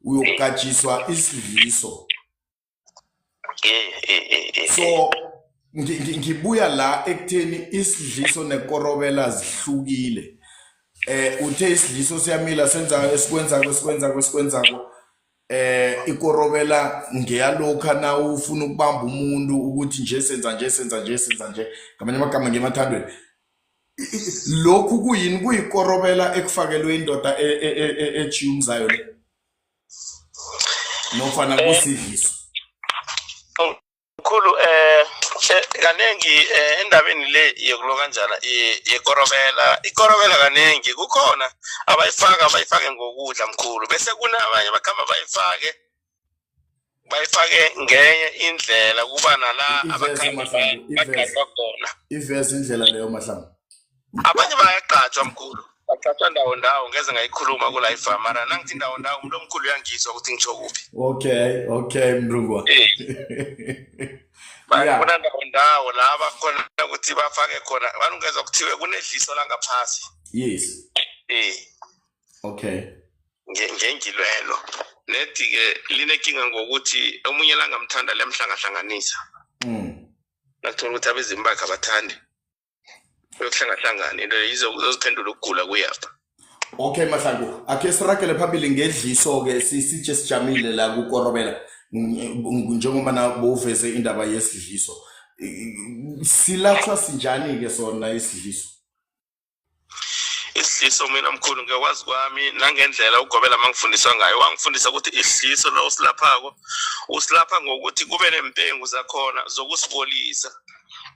[SPEAKER 1] uyogatshiswa isidliso. So ngibuya la ekutheni isidliso nekorobela zihlukile. Uthe isidliso siyamila senza esikwenzako ikorobela ngeyalokha na ufuna ukubamba umuntu ukuthi nje senza nje ngamanye amagama ngemathandweni. Lokhu kuyini, kuyikorobela ekufakelwe indoda ejiyumzayo le nofana kusidliso?
[SPEAKER 2] Mkhulu kanengi endabeni le yokulo kanjalo ikorobela kanengi kukhona abayifake ngokudla mkhulu, bese kunabanye bakhamba bayifake ngenye indlela kuba nala abakhamba bagqatshwa khona.
[SPEAKER 1] Ivesi indlela leyo Mahlangu.
[SPEAKER 2] Abanye bayagqatshwa mkhulu, bagqatshwa ndawo ngeze ngayikhuluma kula ifa, mara nangithi ndawo umuntu omkhulu uyangizwa ukuthi ngisho kuphi.
[SPEAKER 1] Okay Mrungwa.
[SPEAKER 2] Bayibona ndawo la abakhona ukuthi bafake khona, balungeza ukuthiwe kunedliso la ngaphasi.
[SPEAKER 1] Yes. Okay.
[SPEAKER 2] Ngengilwelo. Nethi ke linenkinga ngokuthi omunye la ngamthanda lemhlangahlanganisa. Nakuthola ukuthi abezimbakhe abathandi yokuhlangana into izoziphendula ukugula kuyapha.
[SPEAKER 1] Okay Mahlangu, ake sirakele phambili ngedliso ke sije sijamile la kukorobela njengoba na boveze indaba yesidliso. Silathwa sinjani ke sona isidliso?
[SPEAKER 2] Isidliso mina mkhulu ngekwazi kwami nangendlela ugobela mangifundiswa ngayo, wangifundisa ukuthi isidliso lo usilapha ngokuthi kube nempengu zakhona zokusibolisa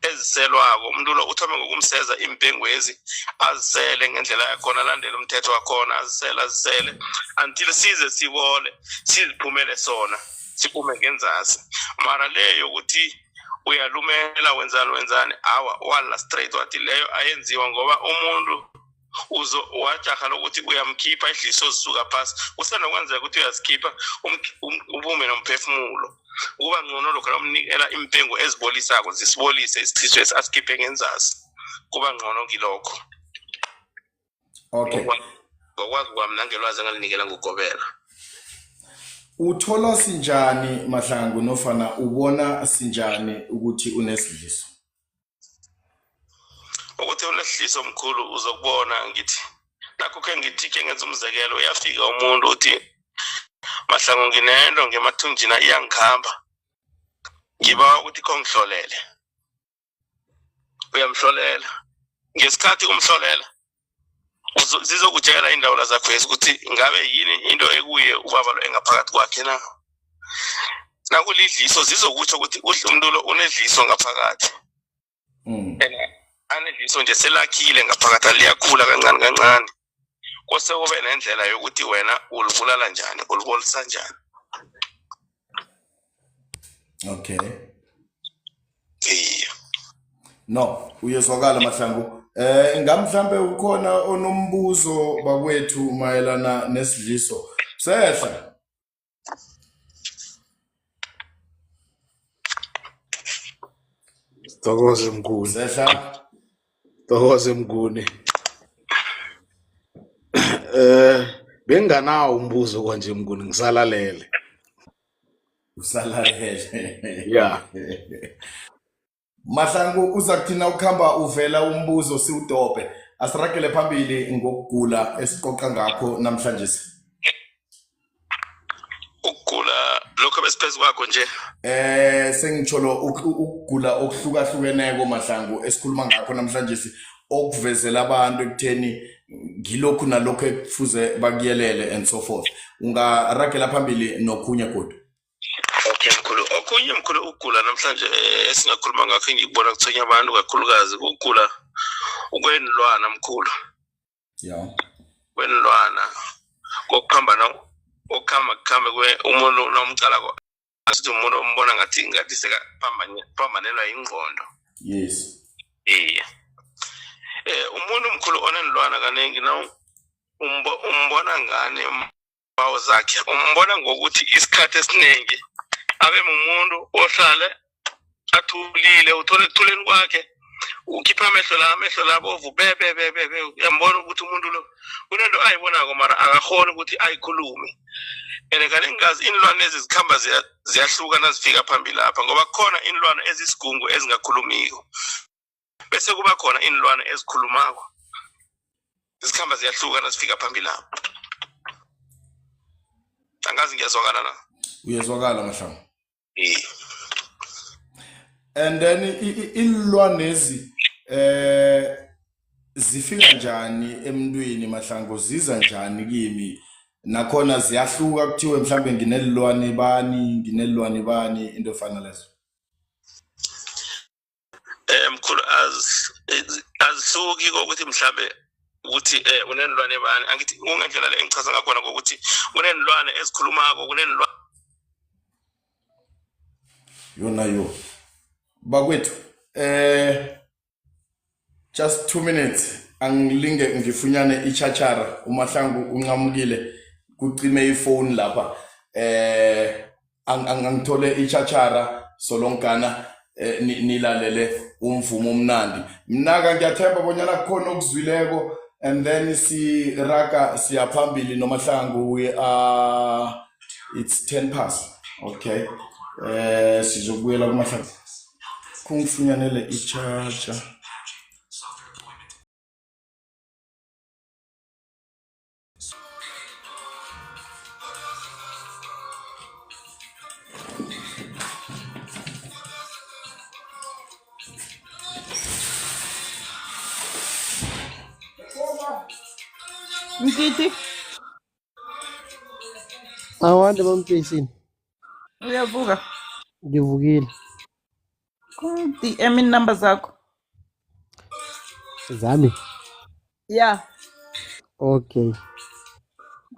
[SPEAKER 2] eziselwako. Umuntu lo uthome ngokumseza impengu ezi azisele ngendlela yakhona, landela umthetho wakhona, azisele until size sibole siziphumele sona, siphume ngenzasi. Mara leyo ukuthi uyalumela wenzani wala straight wathi leyo ayenziwa ngoba umuntu wajaha lokuthi uyamkhipha idliso zisuka phasi, usenokwenzeka ukuthi uyazikhipha ubume nomphefumulo. Kuba ngcono lokho umnikela impengo ezibolisako zisibolise isithiso esikhiphe ngenzasi, kuba ngcono kilokho.
[SPEAKER 1] Okay.
[SPEAKER 2] Ngokwazi kwami nangelwazi ngalinikela ngugobela.
[SPEAKER 1] Uthola sinjani Mahlangu nofana ubona sinjani ukuthi unesidliso?
[SPEAKER 2] Ukuthi unesidliso mkhulu uzokubona ngithi nakho ke ngithi ke ngenza umzekelo, uyafika umuntu uthi Mahlangu nginento ngemathunjina iyangikhamba, ngiba ukuthi kongihlolele. Uyamhlolela, ngesikhathi kumhlolela zizokutshela indawo zakho ukuthi ngabe yini into ekuye ubaba lo engaphakathi kwakhe na. Nakulidliso zizokutsho ukuthi umuntu lo unedliso ngaphakathi. Anedliso nje selakhile ngaphakathi, aliyakhula kancane. Kose kube nendlela yokuthi wena ulibulala njani, ulibolisa njani.
[SPEAKER 1] Okay. No, uyezwakala Mahlangu. Ngamhlambe ukhona onombuzo bakwethu mayelana nesidliso. Sehla.
[SPEAKER 6] Thokoze Mnguni.
[SPEAKER 1] Sehla.
[SPEAKER 6] Thokoze Mnguni. Benganawo umbuzo kanje Mnguni, ngisalalele.
[SPEAKER 1] Usalalele.
[SPEAKER 6] Yeah.
[SPEAKER 1] Mahlangu uzakuthina ukhamba uvela umbuzo siwudope. Asiragele phambili ngokugula esiqoqa ngakho namhlanje.
[SPEAKER 2] Ukugula lokho besiphezu kwakho nje.
[SPEAKER 1] Sengitsholo ukugula okuhlukahlukeneko Mahlangu esikhuluma ngakho namhlanje okuvezela abantu ekutheni ngilokhu nalokho ekufuze bakuyelele and so forth. Ungaragela phambili nokhunye kodwa.
[SPEAKER 2] Okay mkhulu, okunye mkhulu ukugula namhlanje esingakhuluma ngakho ngikubona kuthonya abantu kakhulukazi ukugula ukwenilwana mkhulu.
[SPEAKER 1] Yeah.
[SPEAKER 2] Kwenilwana kokuphambana okukhamba kwe umuntu nomcala ko asithi umuntu umbona ngathi sekaphambanelwa ingqondo.
[SPEAKER 1] Yes.
[SPEAKER 2] Iye. Umuntu omkhulu onenilwana kaningi na umbona ngani impawu zakhe? Umbona ngokuthi isikhathi esiningi abe mumuntu ohlale athulile, uthole ekuthuleni kwakhe ukhipha amehlo labovu bebe uyambona ukuthi umuntu lo kunento ayibonako mara akakhona ukuthi ayikhulume. And kaningazi inilwane lezi zikhamba ziyahluka nazifika phambili lapha ngoba kukhona inilwane ezisigungu ezingakhulumiko bese kuba khona inilwane ezikhulumako. Zikhamba ziyahluka nazifika phambili lapha. Angazi ngiyazwakala na?
[SPEAKER 1] Uyezwakala Mahlangu. And then inilwanezi zifika njani emntwini Mahlangu, ziza njani kimi? Nakhona ziyahluka kuthiwe mhlambe nginelilwane bani into efana lezo.
[SPEAKER 2] Mkhulu azihluki ukuthi mhlambe ukuthi unenilwane bani. Angithi ungendlela le engichaza ngakhona ukuthi unenilwane ezikhulumako, kunenilwane
[SPEAKER 1] Yo bakwethu just 2 minutes angilinge ngifunyane ichachara uMahlangu unqamukile kucime ifone lapha angithole ichachara solonkana nilalele umvumo omnandi mnaka ngiyathemba bonyana kukhona okuzwileko and then siraga siyaphambili noMahlangu we are it's 10 past okay sizokubuyela kuMahlangu kungifunyanele ichacha
[SPEAKER 3] Ngiti
[SPEAKER 5] Awande bamtshayisini.
[SPEAKER 3] uyavuka
[SPEAKER 5] Ngivukile.
[SPEAKER 3] DM number zakho.
[SPEAKER 5] Zami.
[SPEAKER 3] Yeah,
[SPEAKER 5] Okay.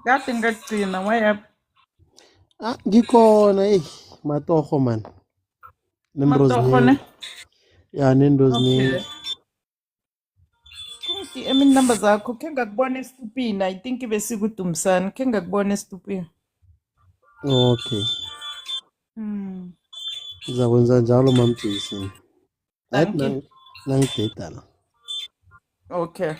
[SPEAKER 3] kade ngakugcina wayapha
[SPEAKER 5] Ngikhona matoho man.
[SPEAKER 3] matohone.
[SPEAKER 5] Ya nendozini.
[SPEAKER 3] Okay. DM number zakho ke ngakubona estupini. I think besikudumisana ke ngakubona estupini.
[SPEAKER 5] Okay. Ngizakwenza njalo mamtshayisini.
[SPEAKER 3] Thank you.
[SPEAKER 5] Nangideda la.
[SPEAKER 3] Okay.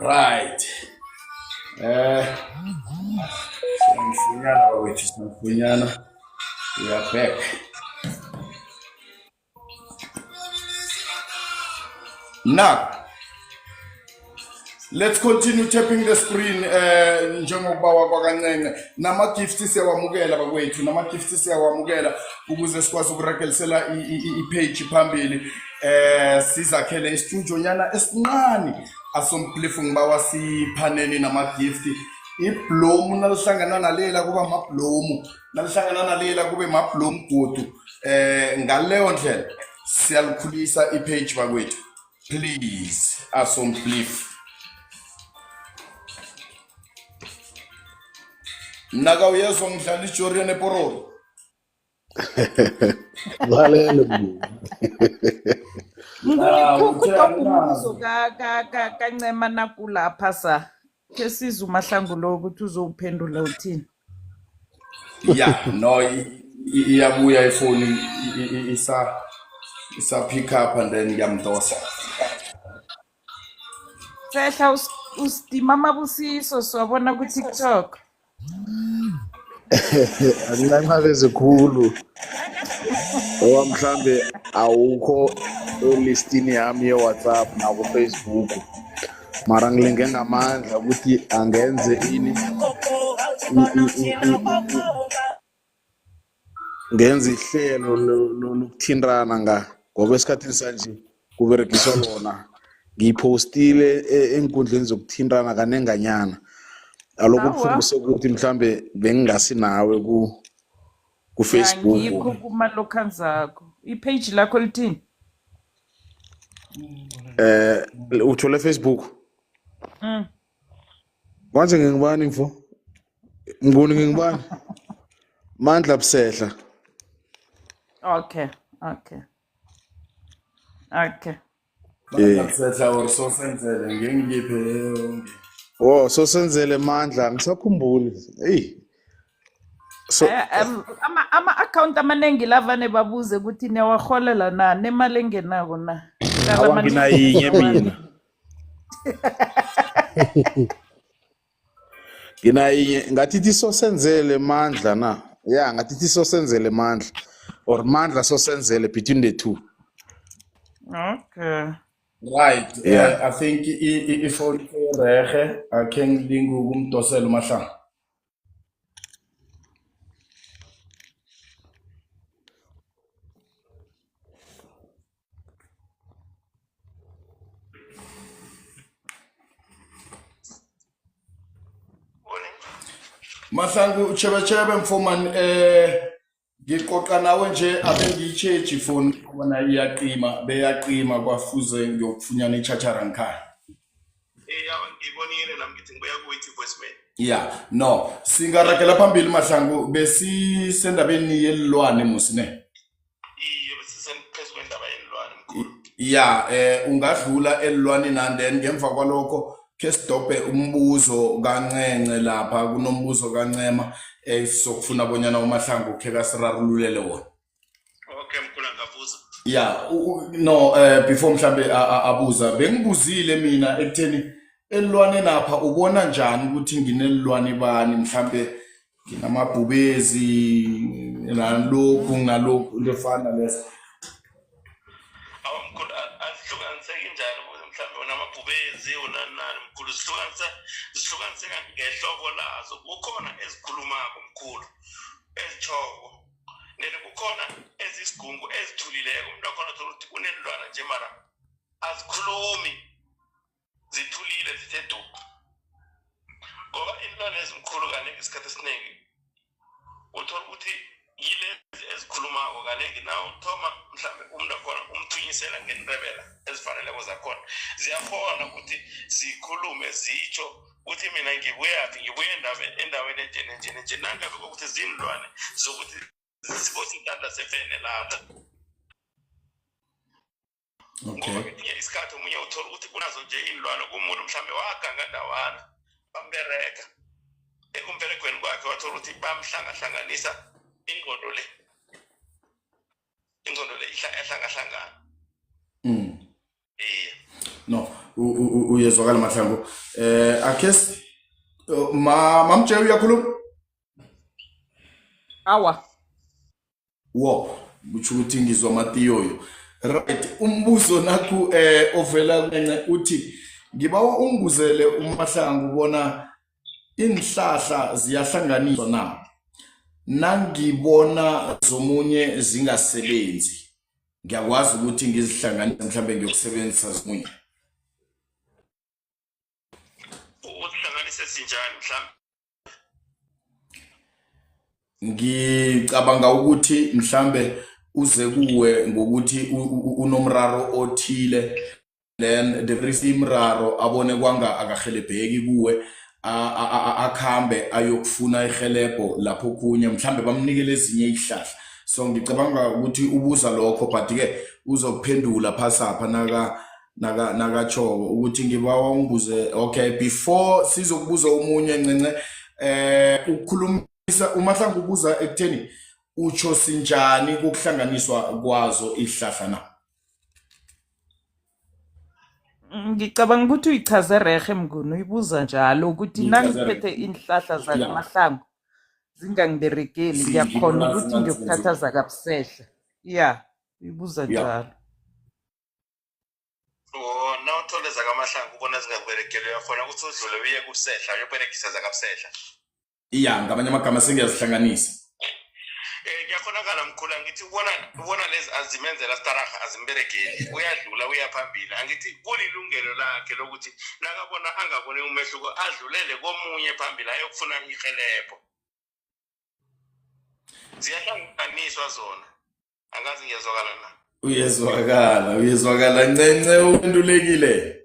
[SPEAKER 1] right Sanfunyana bakwethu sanfunyana we are back. Now let's continue tapping the screen njengokuba wakwaNcenge nama gifts siyawamukela bakwethu nama gifts siyawamukela ukuze sikwazi ukurakelisela i-page phambili sizakhele istudio nyana esincane asomplifu ngibawa siphaneni nama gift iblomu nalihlangana nalela kuba amablomu nalihlangana nalela kube mablomu godu ngaleyo ndlela siyalikhulisa i-page bakwethu please asomplifu Naka uyezwa ngidlala iJorian ePororo.
[SPEAKER 6] Valele mbu.
[SPEAKER 3] Ngikukhupha kancema nakulapha sa. Ke siza uMahlangu lo ukuthi uzowuphendula uthini.
[SPEAKER 1] Yeah, no iyabuya ifoni isa pick up and then ngiyamdosa.
[SPEAKER 3] Sehla ustima amabusiso siwabona ku TikTok.
[SPEAKER 6] Angilanqabe ezikhulu. Mhlambe awukho listini yami ye-WhatsApp na ku-Facebook. Mara ngilinge ngamandla ukuthi angenze ini. Ngenze ihlelo lokuthintana ngoba esikhathini sanje kuberegiswa lona ngiyipostile enkundleni zokuthintana kanenganyana alokho
[SPEAKER 3] Awa.
[SPEAKER 6] kufundisa ukuthi mhlambe bengingasi nawe ku Facebook
[SPEAKER 3] Ngikho kuma-local zakho. I-page lakho lithini?
[SPEAKER 6] uthole Facebook
[SPEAKER 3] Mm.
[SPEAKER 6] manje ngingibani mfo ngingibani Mandla Busehla
[SPEAKER 3] Okay.
[SPEAKER 1] Setla or so senzele ngengiphe yonke.
[SPEAKER 6] oh so senzele Mandla ngisakhumbuli hey so
[SPEAKER 3] Ama-account amaningi lavane babuze ukuthi niyawarholela na nemali engenako na.
[SPEAKER 6] awanginayiye mina nginayiye ngathi so senzele Mandla na yeah ngathi so senzele Mandla or Mandla so senzele between the two.
[SPEAKER 3] Okay.
[SPEAKER 1] Right.
[SPEAKER 6] Yeah.
[SPEAKER 1] I think ifoni rehe akhe ngilinga ukumdosela uMahlangu. Mahlangu chebe mfumani ngiqoqa nawe nje abe ngiyichange ifoni bona iyaqima beyaqima kwafuze ngiyokufunyana ichachara ngikhaya.
[SPEAKER 2] Ngibonile nami ngithi ngibuya kuyithi voicemail.
[SPEAKER 1] Yeah, no. Singarakela phambili Mahlangu besisendabeni yelilwane musine.
[SPEAKER 2] Iye besisemphezu kwendaba yenilwane mkhulu.
[SPEAKER 1] Yeah, ungadlula elilwaneni and then ngemva kwalokho ke stophe umbuzo kaNcence lapha kunombuzo kaNcema sokufuna bonyana uMahlangu ukhe kasirarululele wona.
[SPEAKER 2] Okay mkhulu ngavuza.
[SPEAKER 1] Yeah, no before mhlambe abuza bengibuzile mina ekutheni elilwane napha ubona njani ukuthi nginelilwane bani mhlambe nginamabhubezi nalokhu nalokhu lefana leso.
[SPEAKER 2] Awu mkhulu azihlukaniseki njalo ukuthi mhlambe unamabhubezi unanani mkhulu zihlukaniseka ngehlobo lazo kukhona ezikhulumako mkhulu ezijoko nene kukhona ezisigungu ezithulileko umuntu akhona ukuthi kunelilwana nje mara azikhulumi zithulile zithe duku ngoba inilwane ezimkhulu kaningi isikhathi esiningi uthola ukuthi yilezi ezikhulumako kaningi nawe uthoma mhlambe umuntu akhona umthunyisela ngenrebela ezifaneleko zakhona ziyakhona ukuthi zikhulume zitsho ukuthi mina ngibuyaphi ngibuye endaweni enje nangabe kokuthi zinilwane zokuthi zibose intanda sefene lapha.
[SPEAKER 1] Okay.
[SPEAKER 2] Ngoba ngetinye isikhathi omunye uthola ukuthi kunazo nje inilwane kumuntu mhlambe waganga ndawana bambereka ekumberekweni kwakhe wathola ukuthi bamhlangahlanganisa ingqondo le ihlangahlangana.
[SPEAKER 1] No, uyezwakala Mahlangu. Akhes mamje uyakhuluma?
[SPEAKER 3] Awa.
[SPEAKER 1] Wo, kuthi ukuthi ngizwa matiyoyo. Right, umbuzo nakhu ovela Ncence uthi ngibawa unguzele uMahlangu bona inhlahla ziyahlanganiswa na. Nangibona zomunye zingasebenzi. Ngiyakwazi ukuthi ngizihlanganise mhlambe ngiyokusebenzisa zomunye.
[SPEAKER 2] Uhlanganise sinjani mhlambe?
[SPEAKER 1] Ngicabanga ukuthi mhlambe uze kuwe ngokuthi unomraro othile then the first imraro abone kwanga akahelebheki kuwe akhambe ayokufuna ihelebho lapho kunye mhlambe bamnikele ezinye izihlahla. So ngicabanga ukuthi ubuza lokho but ke uzokuphendula phasapha nakachoko ukuthi ngibawa ungibuze okay before sizokubuza umunye Ncence ukukhulumisa uMahlangu ubuza ekutheni utsho sinjani ukuhlanganiswa kwazo izihlahla na.
[SPEAKER 3] Ngicabanga ukuthi uyichaze rehe mnguni uyibuza njalo ukuthi nangiphethe inhlahla zakaMahlangu zingangiberekeli ngiyakhona ukuthi ngiyokuthatha zakaBusehla. Yeah, uyibuza njalo.
[SPEAKER 2] Nawuthole zakaMahlangu ubona zingakuberekeli uyakhona ukuthi udlule uye kuBusehla uyoberekisa zakaBusehla.
[SPEAKER 1] Yeah, ngamanye amagama sengiyazihlanganisa.
[SPEAKER 2] Kuyakhonakala mkhulu angithi ubona lezi azimenzela staraha azimberegeli uyadlula uyaphambili angithi kulilungelo lakhe lokuthi nakabona angabone umehluko adlulele komunye phambili ayokufuna ihelebho ziyahlanganiswa zona angazi ngiyazwakala na
[SPEAKER 1] uyezwakala ncence uphendulekile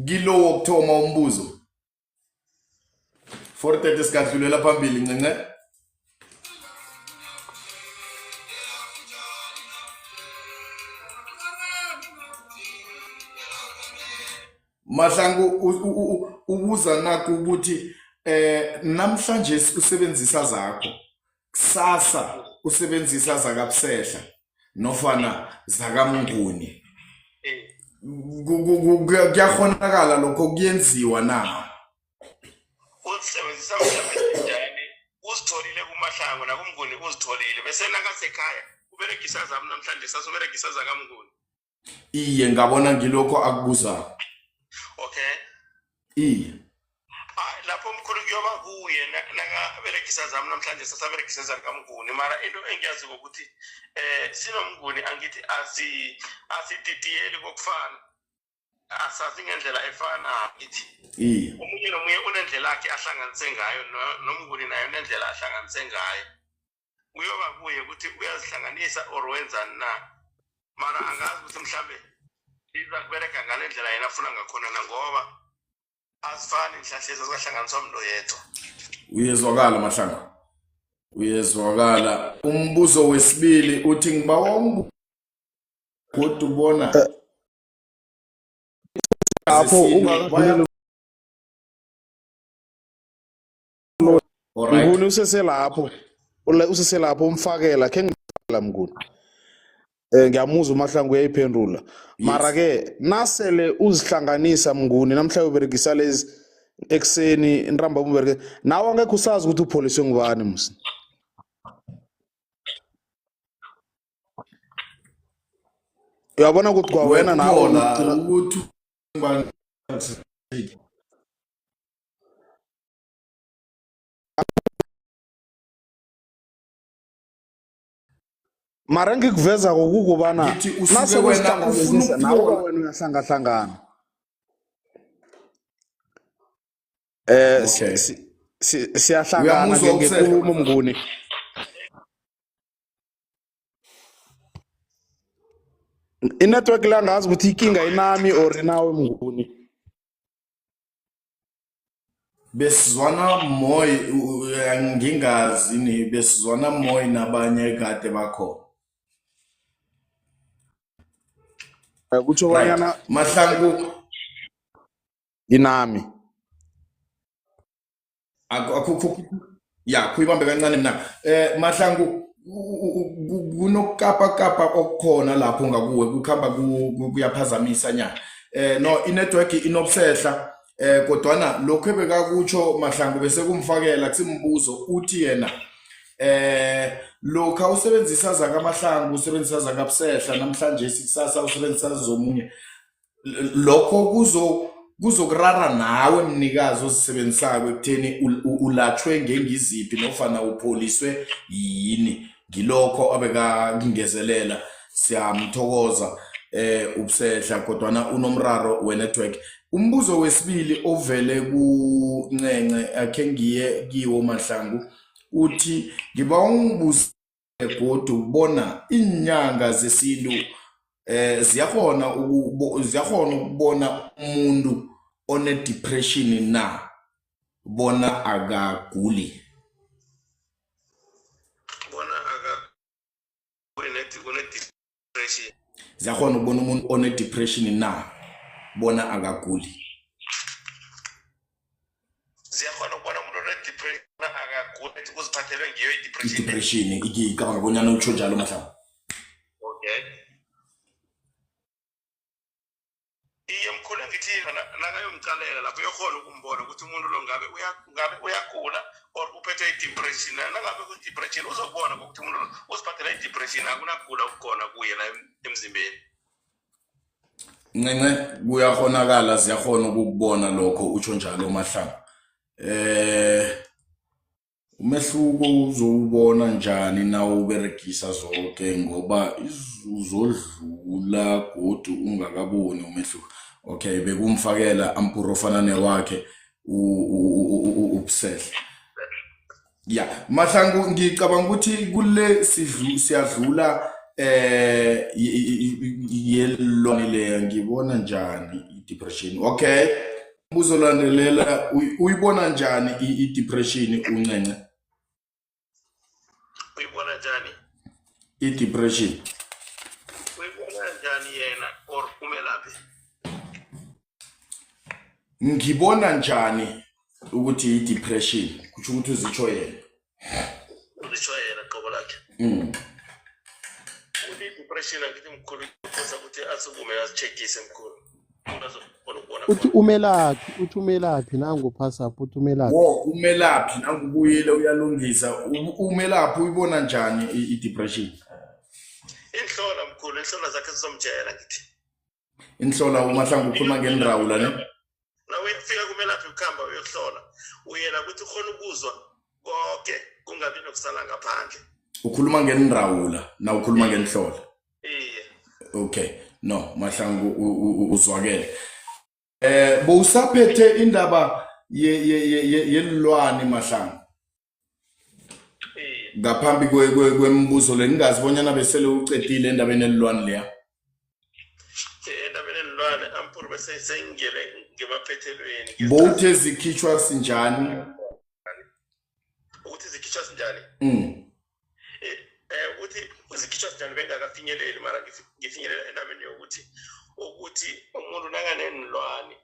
[SPEAKER 1] kilo wokuthoma umbuzo 430 sikadlulela phambili ncence Mahlangu ubuza nakho ukuthi namhlanje usebenzisa zakho kusasa usebenzisa zakabusehla nofana zakamnguni kuyakhonakala lokho kuyenziwa na
[SPEAKER 2] usebenzisa mhlawumbe njani uzitholile kuMahlangu nakumnguni uzitholile bese nakasekhaya uberegisa zami namhlanje sasuberegisa zakamnguni
[SPEAKER 1] iye ngabona ngilokho akubuza
[SPEAKER 2] okay
[SPEAKER 1] iye
[SPEAKER 2] lapho mkhulu kuyoba kuye nakaberegisa zami namhlanje sasaberegisa zakamnguni mara into engiyazi ukuthi sinomnguni angithi asididiyeli kokufana asazi ngendlela efana ngithi
[SPEAKER 1] iye
[SPEAKER 2] omunye nomunye unendlela yakhe ahlanganise ngayo nomnguni nayo nendlela ahlanganise ngayo kuyoba kuye ukuthi uyazihlanganisa or wenzani na mara angazi ukuthi mhlambe iza kubereka ngale ndlela yena afuna ngakhona na ngoba azifani inhlahla ezihlanganiswa umuntu yedwa
[SPEAKER 1] uyezwakala Mahlangu uyezwakala umbuzo wesibili uthi ngibawa kodwa ubona
[SPEAKER 6] lapho ungakadluleli
[SPEAKER 1] alright
[SPEAKER 6] mnguni useselapho umfakela khe ngifakela mnguni ngiyamuzwa uMahlangu uyayiphendula mara ke nasele uzihlanganisa mnguni namhlanje uberegisa lezi ekseni inramba ubereke nawe angekho usazi ukuthi upholiswe ngubani musi uyabona ukuthi kwawena nawe
[SPEAKER 1] ukuthi
[SPEAKER 6] mara ngikuveza kokubana
[SPEAKER 1] Ngithi usuke
[SPEAKER 6] nase
[SPEAKER 1] wena
[SPEAKER 6] uzihlanganisa
[SPEAKER 1] ufuna
[SPEAKER 6] nawe
[SPEAKER 1] ukubona.
[SPEAKER 6] wena uyahlangahlangana
[SPEAKER 1] Okay.
[SPEAKER 6] siyahlangana
[SPEAKER 1] Uyamuzwa
[SPEAKER 6] ngekulumo mnguni inetwork la ngazi ukuthi ikinga inami or nawe mnguni
[SPEAKER 1] besizwana moyi ngingazi ni besizwana moyi nabanye kade bakho
[SPEAKER 6] kutsho banyana
[SPEAKER 1] Mahlangu
[SPEAKER 6] inami
[SPEAKER 1] akukho ya kuyibambe kancane mina Mahlangu kunokukapa okukhona lapho ngakuwe kukhamba kuyaphazamisa nya no inetwork inobsehla kodwana lokho ebekakutsho Mahlangu bese kumfakela kusimbuzo uthi yena lokho usebenzisa zakaMahlangu usebenzisa zakabusehla namhlanje sikusasa usebenzisa zomunye lokho kuzokurara nawe mnikazi ozisebenzisayo ekutheni ulatshwe ngengiziphi nofana upholiswe yini ngilokho abekakungezelela siyamthokoza ubusehla kodwana unomraro wenetwork umbuzo wesibili ovele kuncence akhe ngiye kiwo Mahlangu uthi ngiba ungibuze godu ubona inyanga zesintu ziyakhona ukubona umuntu one depression na bona akaguli
[SPEAKER 2] bona une-depression
[SPEAKER 1] ziyakhona ukubona umuntu one depression na bona akaguli
[SPEAKER 2] ziyakhona ukubona umuntu one-depression akagula uziphathelwe ngiyo i-depression
[SPEAKER 1] i-depression ikicabanga bonyana utsho njalo Mahlangu
[SPEAKER 2] okay iye mkhulu ngithi nakayomcalela lapho uyokhona ukumbona ukuthi umuntu lo ngabe uyagula or uphethe i-depression nangabe ku-depression uzokubona ukuthi umuntu lo uziphathela i-depression akunakugula okukhona kuye la emzimbeni
[SPEAKER 1] ncence kuyakhonakala ziyakhona ukukubona lokho utsho njalo Mahlangu umehluko uzowubona njani na uberegisa zonke ngoba izuzodlula godu ungakaboni umehluko. Okay, bekumfakela ampuro ofana newakhe ubusehle. Yeah, Mahlangu ngicabanga ukuthi kule siyadlula yelone leyo ngibona njani i-depression. Okay. Uzolandelela uyibona njani i-depression uncence?
[SPEAKER 2] uyibona njani
[SPEAKER 1] I-depression.
[SPEAKER 2] uyibona njani yena or umelaphi
[SPEAKER 1] Ngibona njani ukuthi i-depression kusho ukuthi uzitsho yena.
[SPEAKER 2] uzitsho yena qobo lakhe depression angithi mkhulu kuza ukuthi asukume azicheckise mkhulu
[SPEAKER 5] uthi umelaphi nangu phasapho uthi umelaphi.
[SPEAKER 1] Umelaphi nangubuyile uyalungisa umelaphi uyibona njani i-depression?
[SPEAKER 2] inhlola mkhulu inhlola zakhe sizomtshela ngithi
[SPEAKER 1] Inhlola uMahlangu ukhuluma ngenrawula ne?
[SPEAKER 2] nawe ufika kumelaphi ukhamba uyohlola uyela ukuthi ukhona ukuzwa konke kungabi nokusala ngaphandle.
[SPEAKER 1] Ukhuluma ngenrawula na ukhuluma ngenhlola?
[SPEAKER 2] Iye.
[SPEAKER 1] Okay, no Mahlangu uzwakele. Bowusaphethe indaba yelilwane Mahlangu.
[SPEAKER 2] Iye.
[SPEAKER 1] Ngaphambi kwembuzo le ngazibonyana besele ucedile endabeni elilwane leya.
[SPEAKER 2] Endabeni elilwane ampuru bese sengile ngemaphethelweni.
[SPEAKER 1] Bowuthe zikhitshwa sinjani?
[SPEAKER 2] Ukuthi zikhitshwa sinjani? Ukuthi zikhitshwa sinjani bengakafinyeleli mara ngifinyelela endabeni yokuthi umuntu nakanenilwane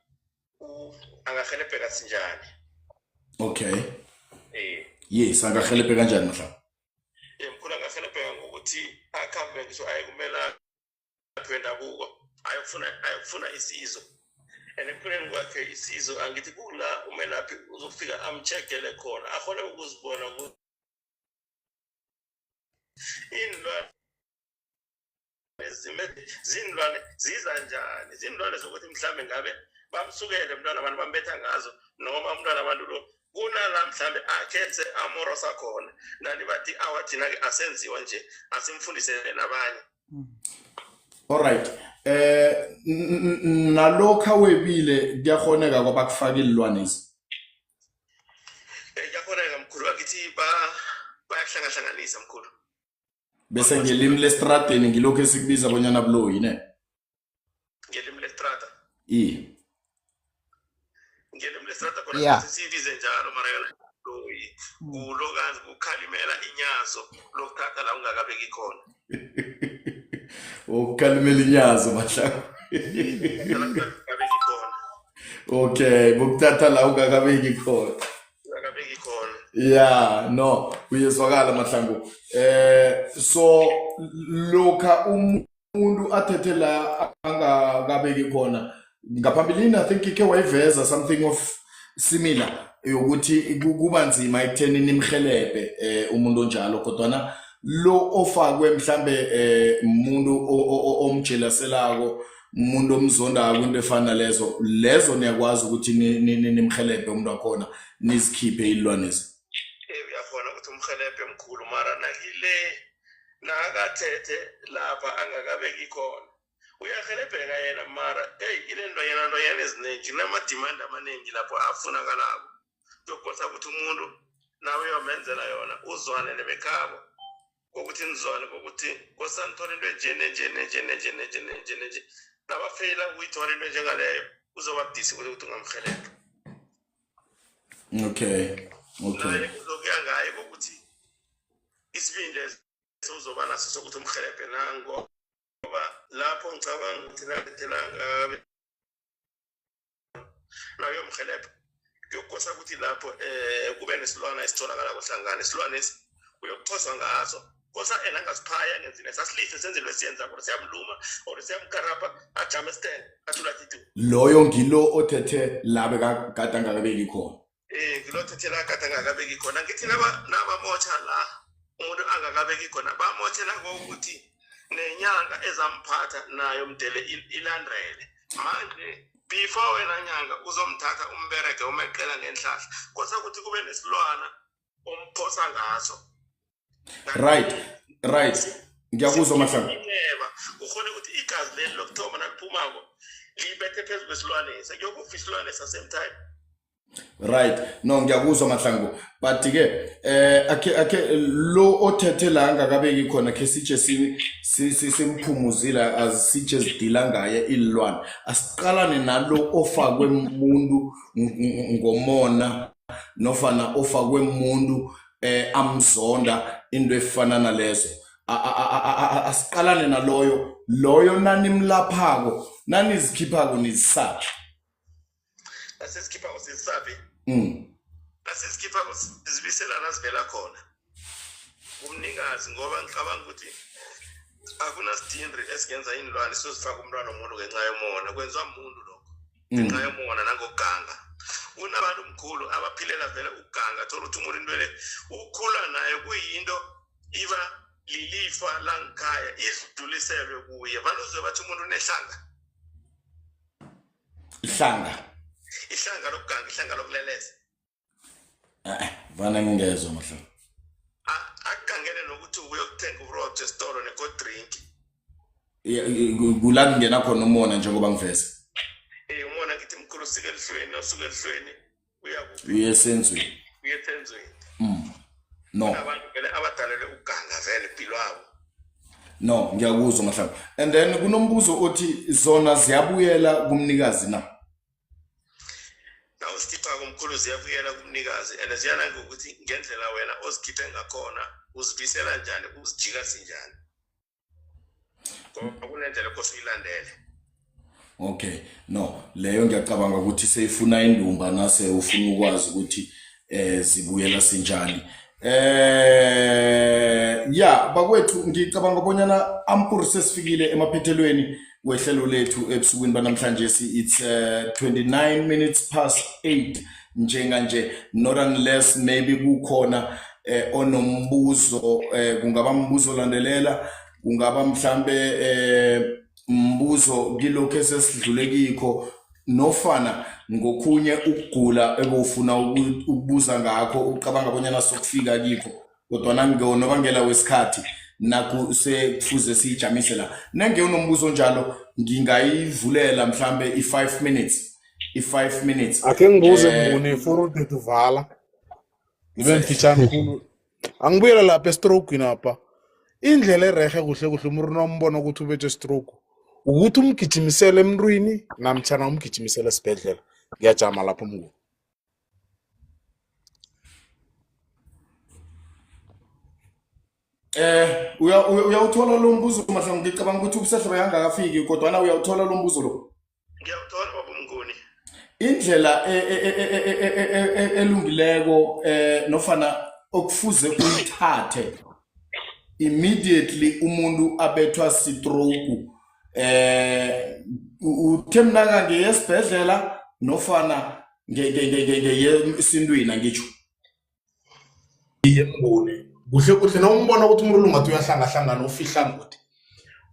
[SPEAKER 2] angahelebheka sinjani.
[SPEAKER 1] Okay. Yes, angahelebheka kanjani Mahlangu?
[SPEAKER 2] Mkhulu angahelebheka ngokuthi akhambe ngisho ayekumela wendabuko ayokufuna isizo. Ekuphileni kwakhe isizo angithi kula umelaphi uzofika amcheckele khona akhone ukuzibona ukuthi zinilwane ziza njani, zinilwane zokuthi mhlambe ngabe bamsukele umntwana abantu bambetha ngazo noma umntwana abantu lo kunala mhlambe akhethe amorosa khona nani bathi awathina-ke asenziwa nje asimfundisele nabanye.
[SPEAKER 1] Alright. Nalokha webile kuyakhoneka kwaba kufaka ililwanezi.
[SPEAKER 2] Kuyakhoneka mkhulu akithi bayahlangahlanganisa mkhulu.
[SPEAKER 1] Bese ngelimi lestradeni ngilokho esikubiza bonyana buloyi ne?
[SPEAKER 2] Ngelimi lestrada. Ngelimi lestrada khona sisibize njalo mara yona buloyi. Kulokazi kukhalimela inyazo lokuthatha la ungakabeki khona.
[SPEAKER 1] Ukhalimela inyazo Mahlangu. Okay, bukuthatha la ungakabeki khona.
[SPEAKER 2] Ungakabeki khona.
[SPEAKER 1] Yeah, no, uyezwakala Mahlangu. So lokha umuntu athethe la angakabeki khona ngaphambilini I think ike wayiveza something of similar yokuthi kuba nzima ekutheni nimhelebhe umuntu onjalo kodwa lo ofakwe mhlambe umuntu omjelaselako umuntu omzondako into efana lezo niyakwazi ukuthi nimhelebhe umuntu wakhona nizikhiphe ilwanezi.
[SPEAKER 2] Uyakhona ukuthi umhelebhe mkhulu mara nakile nakathethe lapha angakabeki khona uyahelebheka yena mara ile nto yena eziningi namadimandi amaningi lapho afunakalako yokukosa ukuthi umuntu nawe uyomenzela yona uzwane nebekhabo kokuthi nizwane kokuthi kosanthola into nje nabafeyila ukuyithola into njengaleyo uzoba budisi ukuthi ungamhelebha.
[SPEAKER 1] Okay.
[SPEAKER 2] Uzokuya ngaye kokuthi isibindi uzoba naso sokuthi umhelebhe nango ngoba lapho ngicabanga ukuthi nalethelanga nayo umhelebhe kuyokosa ukuthi lapho kube nesilwana esitholakala kohlangana isilwane uyokuxosa ngaso kosa engasiphaya ngenzine sasilihle senzelwe esiyenza kodwa siyamluma or siyamkarapha ajame stand athula thitu
[SPEAKER 1] loyo ngilo othethe labe kade angakabeki khona.
[SPEAKER 2] Ngilo thethe la kade angakabeki khona ngithi nabamotsha la umuntu angakabeki khona bamothela ngokuthi nenyanga ezamphatha nayo mdele ilandrele manje before wena nyanga uzomthatha umbereke umeqela ngenhlahla kosa ukuthi kube nesilwana umphosa ngaso.
[SPEAKER 1] Right. Ngiyakuzwa Mahlangu.
[SPEAKER 2] Ineba ukhona ukuthi igazi leli lokuthoma naliphumako libethe phezu kwesilwane sekuyokufa isilwane same time.
[SPEAKER 1] Right. No ngiyakuzwa Mahlangu. But ke ake lo othethe la angakabeki khona ke sitshe simphumuzila azitshe zidila ngaye ilwane. Asiqalane nalo ofakwe umuntu ngomona nofana ofakwe umuntu amzonda into efana nalezo. Asiqalane naloyo nani mlaphako nani izikhiphako nizisaphi.
[SPEAKER 2] Asizikhipha usisabi. Asizikhipha usizibisela nazivela khona. Umningazi ngoba ngicabanga ukuthi akunasidindri esigenza inilwane sozifaka umntwana omuntu ngenxa yomona kwenziwa umuntu lokho. Ngenxa yomona nangoganga. Unabantu omkhulu abaphilela vele uganga thola ukuthi umuntu into le ukhula naye kuyinto iba lilifa langikhaya idluliselwe kuye. Balozwe bathi umuntu unehlanga. Ihlanga lokuganga, ihlanga lokuleleza.
[SPEAKER 1] Vana ngingezwa Mahlangu.
[SPEAKER 2] Akugangene nokuthi uyokuthenga uburotho esitolo ne-cold drink.
[SPEAKER 1] Kula ngena khona umona njengoba ngiveza.
[SPEAKER 2] Umona ngithi mkhulu usike elihlweni, usuke elihlweni
[SPEAKER 1] Uyesenzweni. No.
[SPEAKER 2] Abantu vele abadalele uganga vele impilo yabo.
[SPEAKER 1] No, ngiyakuzwa Mahlangu. And then kunombuzo othi zona ziyabuyela kumnikazi na.
[SPEAKER 2] Nawo sikhipha komkhulu ziyabuyela kumnikazi and ziyana ngokuthi ngendlela wena ozikhiphe ngakhona uzibisela njani uzijika sinjani. Ngoba kunendlela ekhosi uyilandele.
[SPEAKER 1] Okay. No, leyo ngiyacabanga ukuthi seyifuna indumba nase ufuna ukwazi ukuthi zibuyela sinjani. Yeah, bakwethu ngicabanga bonyana ampuru sesifikile emaphethelweni wehlelo lethu ebusukwini banamhlanje it's 29 minutes past 8 nje not unless maybe kukhona onombuzo kungaba mbuzo landelela kungaba mhlambe mbuzo kilokho esesidlule kikho nofana ngokhunye ukugula ebofuna ukubuza ngakho ucabanga bonyana sokufika kikho kodwa nangonobangela wesikhathi naku sekufuze sijamise la nenge unombuzo njalo ngingayivulela mhlambe i5 minutes
[SPEAKER 6] Ake ngibuze Mbuni for uDuvala. Ngibe mfitshane khulu. Angibuyela lapha estroke napha. Indlela erehe kuhle umuntu nombona ukuthi ubethe stroke. Ukuthi umgijimisele emntwini namtjana umgijimisele esibhedlela. Ngiyajama lapha Mnguni.
[SPEAKER 1] Uyawuthola lo mbuzo Mahlangu ngicabanga ukuthi ubusehlo yangakafiki kodwa na uyawuthola lo mbuzo lo.
[SPEAKER 2] Ngiyawuthola baba Mnguni.
[SPEAKER 1] Indlela elungileko nofana okufuze uyithathe immediately umuntu abethwa stroke uthemnaka ngeyesibhedlela nofana ngesintwini ngitsho
[SPEAKER 6] Mnguni. Kuhle nawumbona ukuthi umuntu lungathi uyahlanga ufihla ngothi.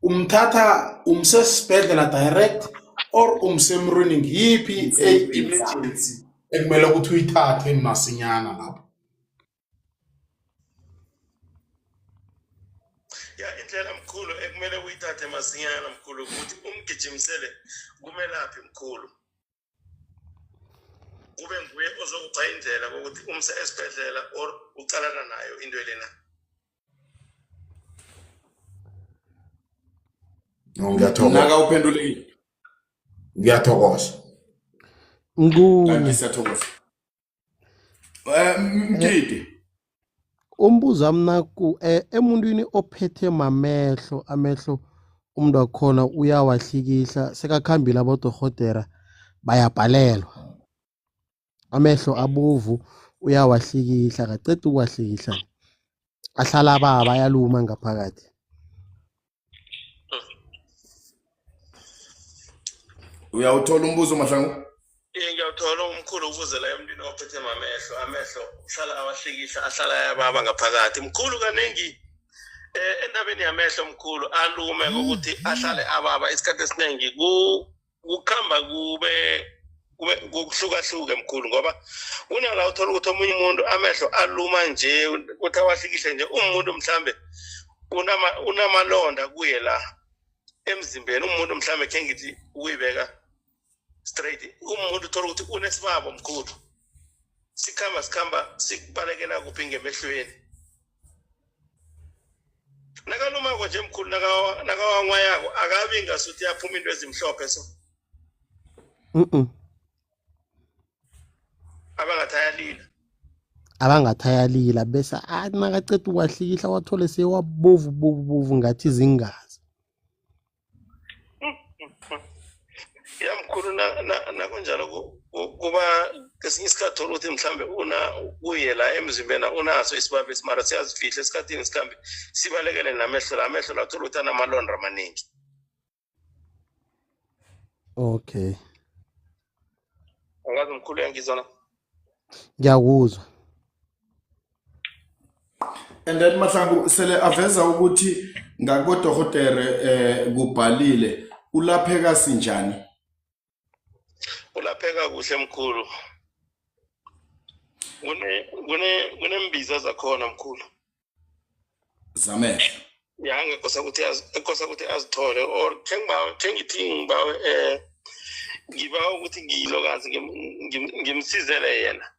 [SPEAKER 6] Umthatha umsesibhedlela direct or umsemrweni ngiphi emergency ekumele ukuthi uyithathe masinyana lapho.
[SPEAKER 2] Ya indlela mkhulu ekumele uyithathe masinyana mkhulu ukuthi umgijimisele kumelaphi mkhulu. Kube nguye ozokupha indlela ukuthi umse esibhedlela or ucalana nayo into lena.
[SPEAKER 6] Ngiyathokoza.
[SPEAKER 1] naka uphendulekile
[SPEAKER 6] Ngiyathokoza.
[SPEAKER 1] ngisiyathokoza Mkidi
[SPEAKER 5] umbuzo amnaku emuntwini ophethe amehlo umuntu wakhona uyawahlikihla sekakhambile abodorhodera bayabhalelwa amehlo abovu uyawahlikihla akaqeda ukwahlikihla ahlala baba ayaluma ngaphakathi.
[SPEAKER 1] uyawuthola umbuzo Mahlangu.
[SPEAKER 2] Ngiyawuthola umkhulu ukuzela emntwini ophethe amehlo uhlala awahlikihla ahlala yababa ngaphakathi mkhulu kaningi endabeni yamehlo mkhulu alume ukuthi ahlale ababa isikhathi esiningi kukhamba kube kuhluka mkhulu ngoba unala uthola ukuthi omunye umuntu amehlo aluma nje uthi awahlikishe nje umuntu mhlambe unamalonda kuye la emzimbeni umuntu mhlambe ke ngithi uyibeka straight umuntu uthola ukuthi unesibabo mkhulu sikhamba sikubalekela kuphi ngemehlweni nakaluma nje mkhulu nakawanwa yako akabi ngasuthi yaphuma into ezimhlophe so
[SPEAKER 5] abangathayalila bese nakaceda ukwahlikihla wathole sewabovu ngathi zingazi
[SPEAKER 2] yamkhulu nakunjalo kuba kesinye isikhathi ukuthi mhlambe uye la emzimbeni unaso isibaba esimara siyazifihla esikhathini sikhambe sibalekele namehlo la uthola ukuthi anamalonda amaningi.
[SPEAKER 5] Okay.
[SPEAKER 2] Angazi mkhulu yangizona.
[SPEAKER 5] Ngiyakuzwa.
[SPEAKER 1] And then Mahlangu sele aveza ukuthi ngakodohotere kubhalile ulapheka sinjani?
[SPEAKER 2] Ulapheka kuhle mkhulu. Kunembiza zakhona mkhulu.
[SPEAKER 1] Zamehlo.
[SPEAKER 2] Ya ngekosa ukuthi azithole or thengithi ngibawe ngiba ukuthi ngiyilokazi ngimsizele yena.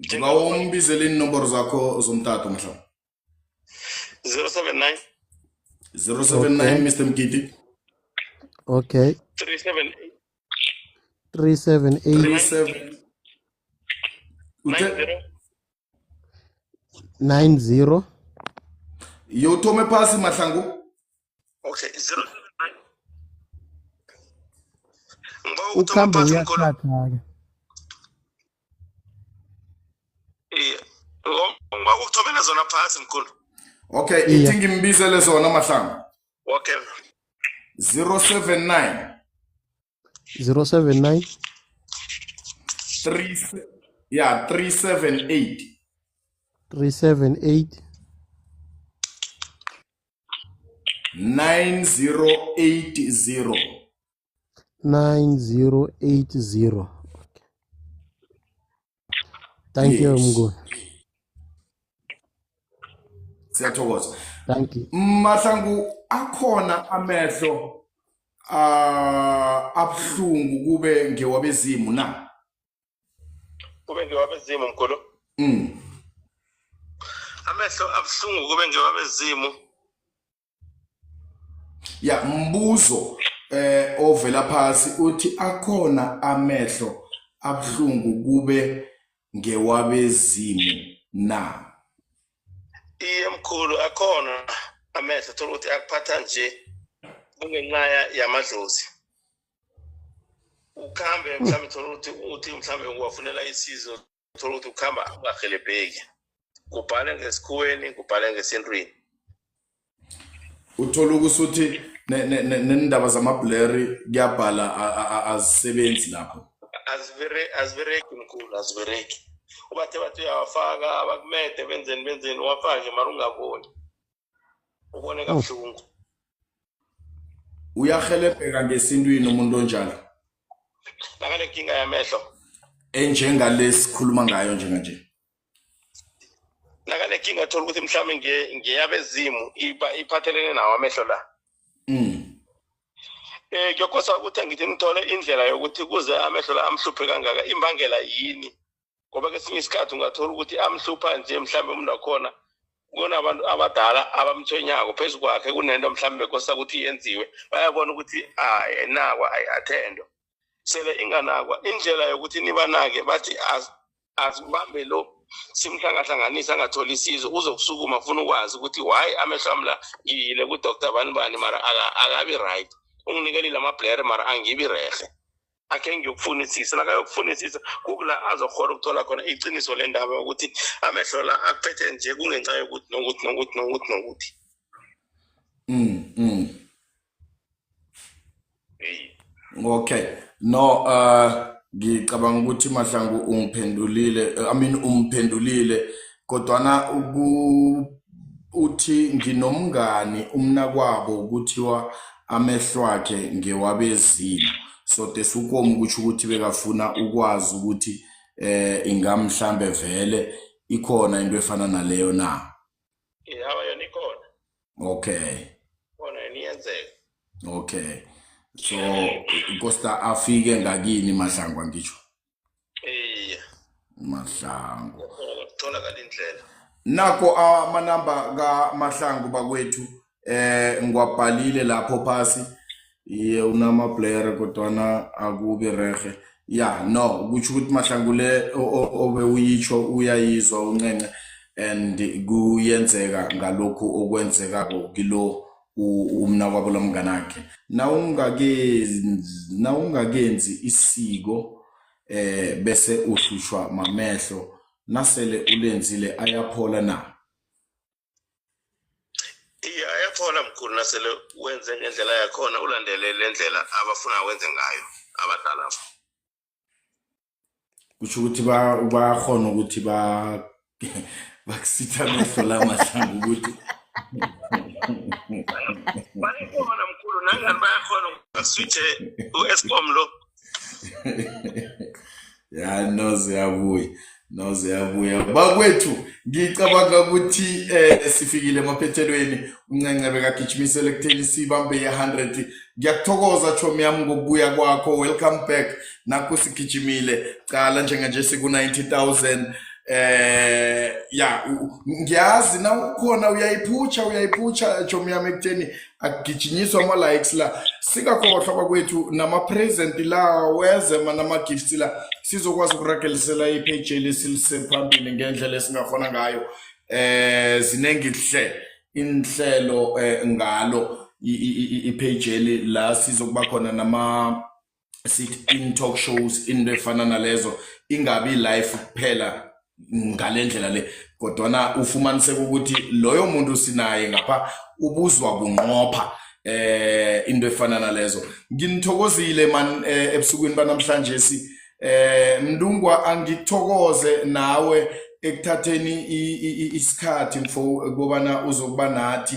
[SPEAKER 1] Ngiba umbizele inombolo zakho zomtato Mahlangu.
[SPEAKER 2] 079
[SPEAKER 1] 079 Mr. Mkiti.
[SPEAKER 5] Okay. 378 90
[SPEAKER 1] Yothome phasi Mahlangu.
[SPEAKER 2] Okay 079
[SPEAKER 5] ukhamba uyathatha ke
[SPEAKER 2] ngokuthobela zona phasi mkhulu.
[SPEAKER 1] Okay, ithi ngimbizele zona Mahlangu.
[SPEAKER 2] Okay
[SPEAKER 1] 079
[SPEAKER 5] 079
[SPEAKER 1] 378 9080
[SPEAKER 5] 9080. Okay. Thank you Mnguni.
[SPEAKER 1] Siyathokoza.
[SPEAKER 5] Thank you.
[SPEAKER 1] Mahlangu akhona amehlo abhlungu kube ngewabezimu na?
[SPEAKER 2] Kube ngewabezimu mkhulu. Amehlo abhlungu kube ngewabezimu.
[SPEAKER 1] Ya mbuzo ovela phasi uthi akhona amehlo abhlungu kube ngewabezimu na?
[SPEAKER 2] Iye mkhulu akhona amehlo thola ukuthi akuphatha nje kungenxa yamadlozi. Ukhambe mhlambe thola ukuthi mhlambe uwafunela isizo thola ukuthi ukhamba ungahelebheki. Kubhale ngesikhuweni kubhale ngesintwini.
[SPEAKER 1] Uthola ukuthi nendaba zamableri kuyabhala azisebenzi lapho.
[SPEAKER 2] Azvereki mkhulu azvereki. Ubathe bathi uyawafaka abakumede benzeni wafake mara ungaboni. Ubone kabuhlungu.
[SPEAKER 1] Uyahelebheka ngesintwini umuntu onjalo.
[SPEAKER 2] Nakale kinga yamehlo.
[SPEAKER 1] Enjengalesikhuluma ngayo njenganje.
[SPEAKER 2] Nakale kinga thola ukuthi mhlawumbe ngiyabezimu iphathelene nawo amehlo la. Kuyokosa ukuthi ngithi ngithole indlela yokuthi kuze amehlo la amhluphe kangaka imbangela yini. Ngoba kesinye isikhathi ungathola ukuthi amhlupha nje mhlawumbe umuntu wakhona kunabantu abadala abamthwenyako phezulu kwakhe kunento mhlawumbe kosa ukuthi yenziwe bayabona ukuthi enakwa ayiattendo sele inganakwa indlela yokuthi nibanake bathi asibambe lo simhlangahlanganisa angatholi isizo uzokusukuma ufuna ukwazi ukuthi why amehlo amla ngiyile ku Dr. Banibani mara akabi right unginikelile amabhlere mara angibi rehe akhe ngiyokufunisisa nakayokufunisisa kukula azokhona ukuthola khona iqiniso lendaba ukuthi amehlo la akuphethe nje kungenxa yokuthi nokuthi
[SPEAKER 1] Okay no ngicabanga ukuthi Mahlangu umphendulile kodwana uthi nginomngani umnakwabo ukuthiwa amehlo akhe ngewabezimu so desukomu ukuthi ukuthi bekafuna ukwazi ukuthi ingamhlambe vele ikhona into efana naleyo na.
[SPEAKER 2] Hawa yona ikhona.
[SPEAKER 1] Okay.
[SPEAKER 2] Khona yeniyenzeka.
[SPEAKER 1] Okay. So Costa afike ngakini Mahlangu ngisho. Mahlangu.
[SPEAKER 2] Kutholakala indlela.
[SPEAKER 1] Nako amanamba ka Mahlangu bakwethu ngiwabhalile lapho phasi. Ye unama player kodwana akube rehe. Yeah, no, kuthi ukuthi Mahlangu le obe uyitsho uyayizwa uncence and kuyenzeka ngalokho okwenzeka kilo umna kwabo lomnganakhe. Na ungakenzi isiko bese uhlushwa mamehlo nasele ulenzile ayaphola na.
[SPEAKER 2] Ayaphola mkhulu nasele wenze ngendlela yakhona ulandele lendlela abafuna wenze ngayo abadala.
[SPEAKER 1] Kusho ukuthi bayakhona ukuthi bakusitha amehlo la Mahlangu ukuthi
[SPEAKER 2] Bayakona mkhulu nangani bayakhona ukuswitche uEscom lo.
[SPEAKER 1] Ya noziyabuya bakwethu ngicabanga ukuthi sifikile emaphethelweni uncence bekagijimisele ekutheni sibambe ye100. Ngiyakuthokoza chomi yami ngokubuya kwakho, welcome back. Nakho sigijimile cala njenganje siku 90,000. Ya ngiyazi na ukhona uyayiphucha chomi yami ekutheni akugijinyiswa ama likes la. Sikakhohlwa bakwethu nama present la weze nama gifts la sizokwazi ukuragelisela ipage lesilisephambili ngendlela esingafona ngayo. Zinengi inhlelo ngalo ipage la sizokuba khona nama sit-in talk shows into efana nalezo, ingabi live kuphela ngalendlela le kodwana ufumaniseke ukuthi loyo muntu sinaye ngapha ubuzwa bunqopha into efana nalezo. Nginithokozile man ebusukwini banamhlanje Mndungwa angithokoze nawe ekuthatheni isikhathi ngobana uzokuba nathi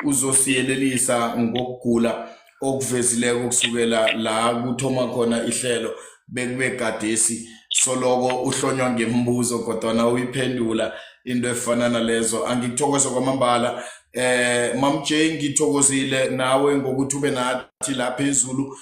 [SPEAKER 1] uzosiyelelisa ngokugula okuvezileko kusukela la kuthoma khona ihlelo bekube gadesi soloko uhlonywa ngembuzo kodwana uyiphendula into efana nalezo. Angikuthokoze kwamambala. Mam J ngithokozile nawe ngokuthi ube nathi la phezulu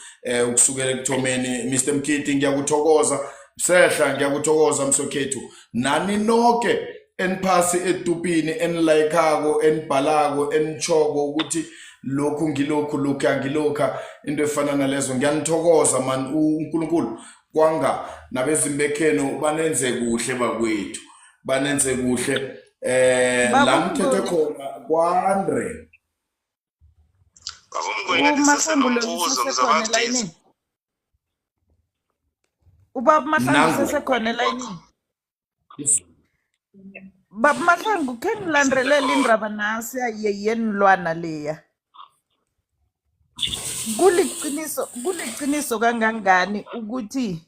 [SPEAKER 1] ukusukela ekuthomeni. Mr Mkhithi ngiyakuthokoza. Sehla ngiyakuthokoza Msokhethu. Nani nonke enphasi edupini enlayikhako enibhalako enichoko ukuthi lokhu ngilokhu angilokha into efana nalezo. Ngiyanithokoza man uNkulunkulu kwanga nabezimbekhenu banenze kuhle bakwethu. Banenze kuhle. La mthetho khona kwaNdre.
[SPEAKER 3] Ubaba Mahlangu sesekhona elayinini. Baba Mahlangu ke ngilandelela indaba nasi yenilwana leya. Kuliqiniso kangangani ukuthi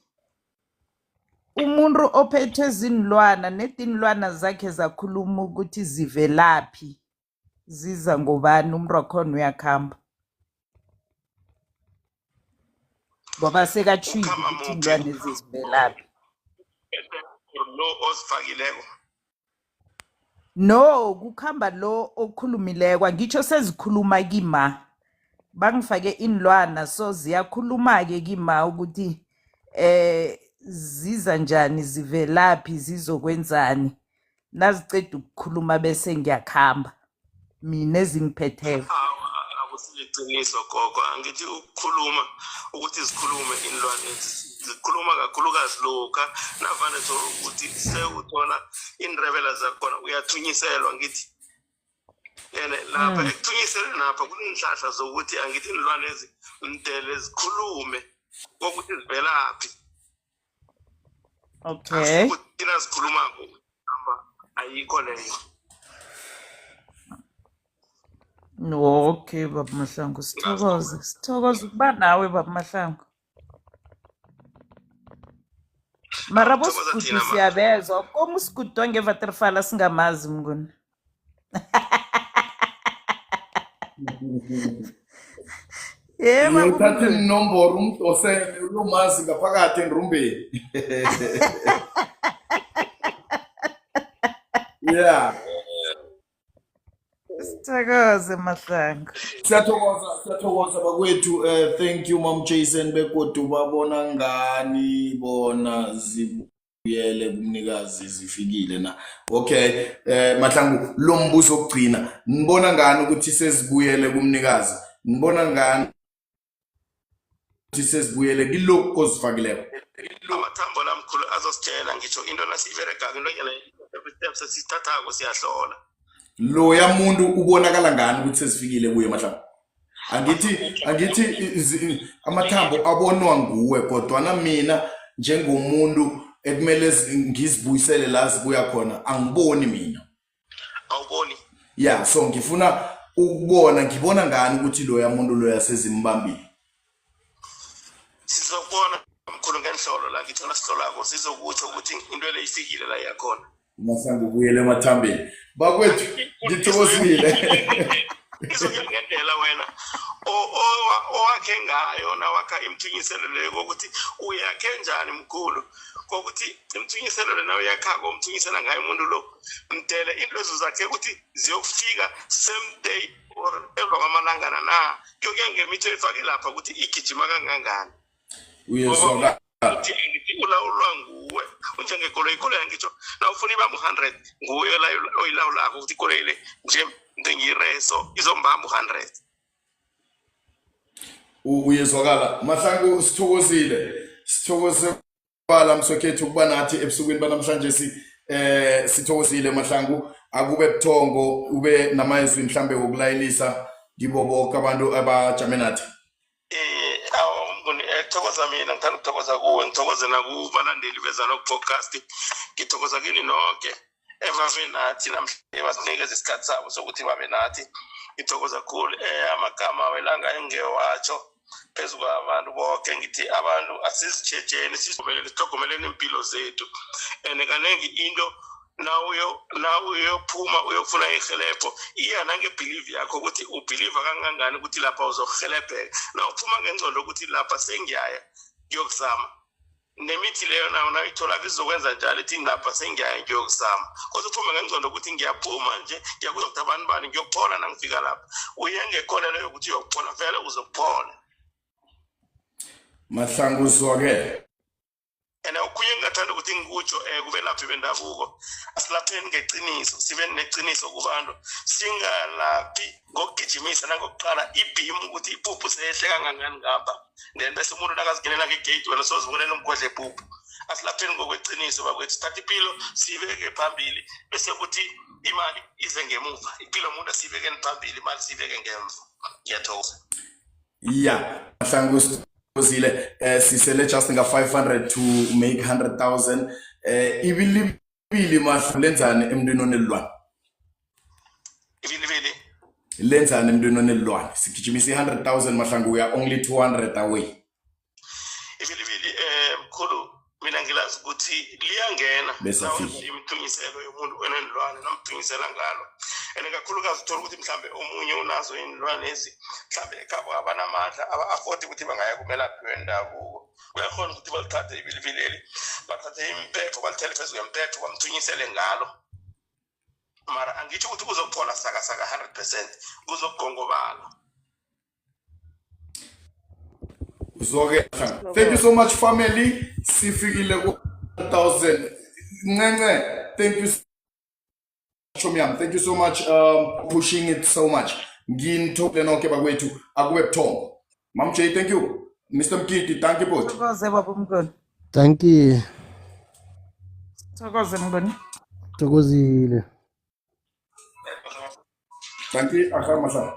[SPEAKER 3] umuntu ophethwe zinilwana nedinilwana zakhe zakhuluma ukuthi zivelaphi ziza ngobani umuntu wakhona uyakhamba ngoba sekatshwile ukuthi inilwane ezivelaphi.
[SPEAKER 2] Lo osifakileko.
[SPEAKER 3] No, kukhamba lo okhulumileko ngitsho sezikhuluma kima bangifake inilwana so ziyakhuluma ke kima ukuthi ziza njani zivelaphi zizokwenzani naziceda ukukhuluma bese ngiyakhamba mina ezingiphetheko.
[SPEAKER 2] Akusiliqiniso gogo angithi ukukhuluma ukuthi zikhulume inilwane zikhuluma kakhulukazi lokha navane ukuthi sewuthola inrebela zakhona uyathunyiselwa ngithi lapha ekuthunyiselwe napha kunenhlahla zokuthi angithi inilwane mdele zikhulume ukuthi zivelaphi.
[SPEAKER 3] Okay.
[SPEAKER 2] Thina sikhuluma ayikho leyo.
[SPEAKER 3] No, okay Baba Mahlangu sithokoza ukuba nawe Baba Mahlangu. Mara bosikudu siyabezwa komu sikudu ngevaterfala singamazi mnguni.
[SPEAKER 1] Ngiyothatha inomboro umdosele uyomazi ngaphakathi enrumbeni. Yeah.
[SPEAKER 3] Sithokoze Mahlangu.
[SPEAKER 1] Siyathokoza bakwethu. Thank you Mam Jason begodu babona ngani bona zibuyele kumnikazi zifikile na. Okay. Mahlangu lo mbuzo ogcina. Nibona ngani ukuthi sezibuyele kumnikazi? Nibona ngani ukuthi sezibuyele kilokho ozifakileko?
[SPEAKER 2] Amathambo lamkhulu azositshela ngisho into nasiyiberegako into nyana every step sesithathako siyahlola.
[SPEAKER 1] Loya muntu ubonakala ngani ukuthi sezifikile kuye Mahlangu? Angithi amathambo abonwa nguwe kodwa na mina njengomuntu ekumele ngizibuyisele la zibuya khona angiboni mina.
[SPEAKER 2] Awuboni?
[SPEAKER 1] Yeah, so ngifuna ukubona ngibona ngani ukuthi loya muntu loya sezimbambile.
[SPEAKER 2] Sizokubona mkhulu ngenhlolo la ngithi nasihlolako sizokutsho ukuthi into le ifikile la yakhona.
[SPEAKER 1] Mahlangu ubuyele emathambeni. Bakwethu ngithokozile.
[SPEAKER 2] Ngendlela wena owakhe ngayo nawakha imthunyiselo leyo ukuthi uyakhe njani mkhulu kokuthi imthunyiselo le nayo yakhako umthunyisela ngayo umuntu lo mdele into zakhe ukuthi ziyofika same day or emva kwamalangana na kuyoke ngemitho efake lapha ukuthi igijima kangangani.
[SPEAKER 1] Uyezwakala.
[SPEAKER 2] Ngithi ulawulwa nguwe njengekoloyi ngitsho nawufuna ibamba 100 nguwe oyilawulako ukuthi ikoloyi le nje ngiyireso izombamba 100.
[SPEAKER 1] Uyezwakala. Mahlangu sithokoze bala msokhethu kuba nathi ebusukwini banamhlanje sithokozile Mahlangu akube buthongo ube namayizwi mhlambe wokulayelisa kibo bonke abantu abajame nathi.
[SPEAKER 2] Ngithokoza mina ngithanda ukuthokoza kuwe ngithokoze nakubalandeli bezana podcast ngithokoza kini nonke ebave nathi namhlanje basinikeza isikhathi sabo sokuthi babe nathi ngithokoza kakhulu amagama welanga engewatsho phezu kwabantu bonke ngithi abantu asizitshejeni sithogomeleni impilo zethu kanengi into nawe uyophuma uyofuna ihelebho iya nangebelieve yakho ukuthi ubelieve kangangani ukuthi lapha uzohelebheka na uphuma ngengcondo ukuthi lapha sengiyaya ngiyokuzama nemithi leyo nayo nayithola izokwenza njalo ithi lapha sengiyaya ngiyokuzama kodwa uphuma ngengcondo ukuthi ngiyaphuma nje ngiyakuthi abantu bani ngiyokuphola nangifika lapha uyengekholelo yokuthi uyokuphola vele uzokuphola.
[SPEAKER 1] Mahlangu uzwakele.
[SPEAKER 2] Ukhunye ngingathanda ukuthi ngikutsho kube laphi bendabuko asilapheni ngeqiniso sibe neqiniso kubantu singalaphi ngokugijimisa nangokuqala ibhimu ukuthi ipuphu sehle kangangani ngapha then bese umuntu nakazingenela ngegate wena sozibonela umgodle epuphu asilapheni ngokweqiniso bakwethu thatha impilo sibeke phambili bese kuthi imali ize ngemuva impilo umuntu asibeke phambili imali sibeke ngemva. Ngiyathokoza.
[SPEAKER 1] Yeah, Mahlangu Zile, sisele just nga 500 to make 100,000. Ibili Mahlangu lenzani emntwini onelilwane?
[SPEAKER 2] Ibili
[SPEAKER 1] lenzani emntwini onelilwane? Sigijimisa 100,000 Mahlangu, we are only 200 away.
[SPEAKER 2] Ibili mkhulu mina ngilazi ukuthi liyangena imthunyiselo yomuntu onelilwane nomthunyisela ngalo kakhulukazi uthola ukuthi mhlambe omunye unazo inilwane ezi mhlambe ekhabo abanamandla aba-afford ukuthi bangaya kumelaphi wendabuko uyakhona ukuthi balithathe ibilibili bathathe impepho balithele phezu kwempepho bamthunyisele ngalo mara angitsho ukuthi kuzophola saka 100% kuzokugongobala.
[SPEAKER 1] Thank you so much family. Sifikile ku 1,000. Ncence, thank you Chomiam, thank you so much pushing it so much. Nginthokozile nonke bakwethu akube buthongo. Mam J, thank you. Mr. Mkiti, thank you both.
[SPEAKER 3] Thokoze baba Mngoni.
[SPEAKER 5] Thank you.
[SPEAKER 3] Thokoze Mngoni.
[SPEAKER 5] Thokozile.
[SPEAKER 1] Thank you, Akhar Mahlangu.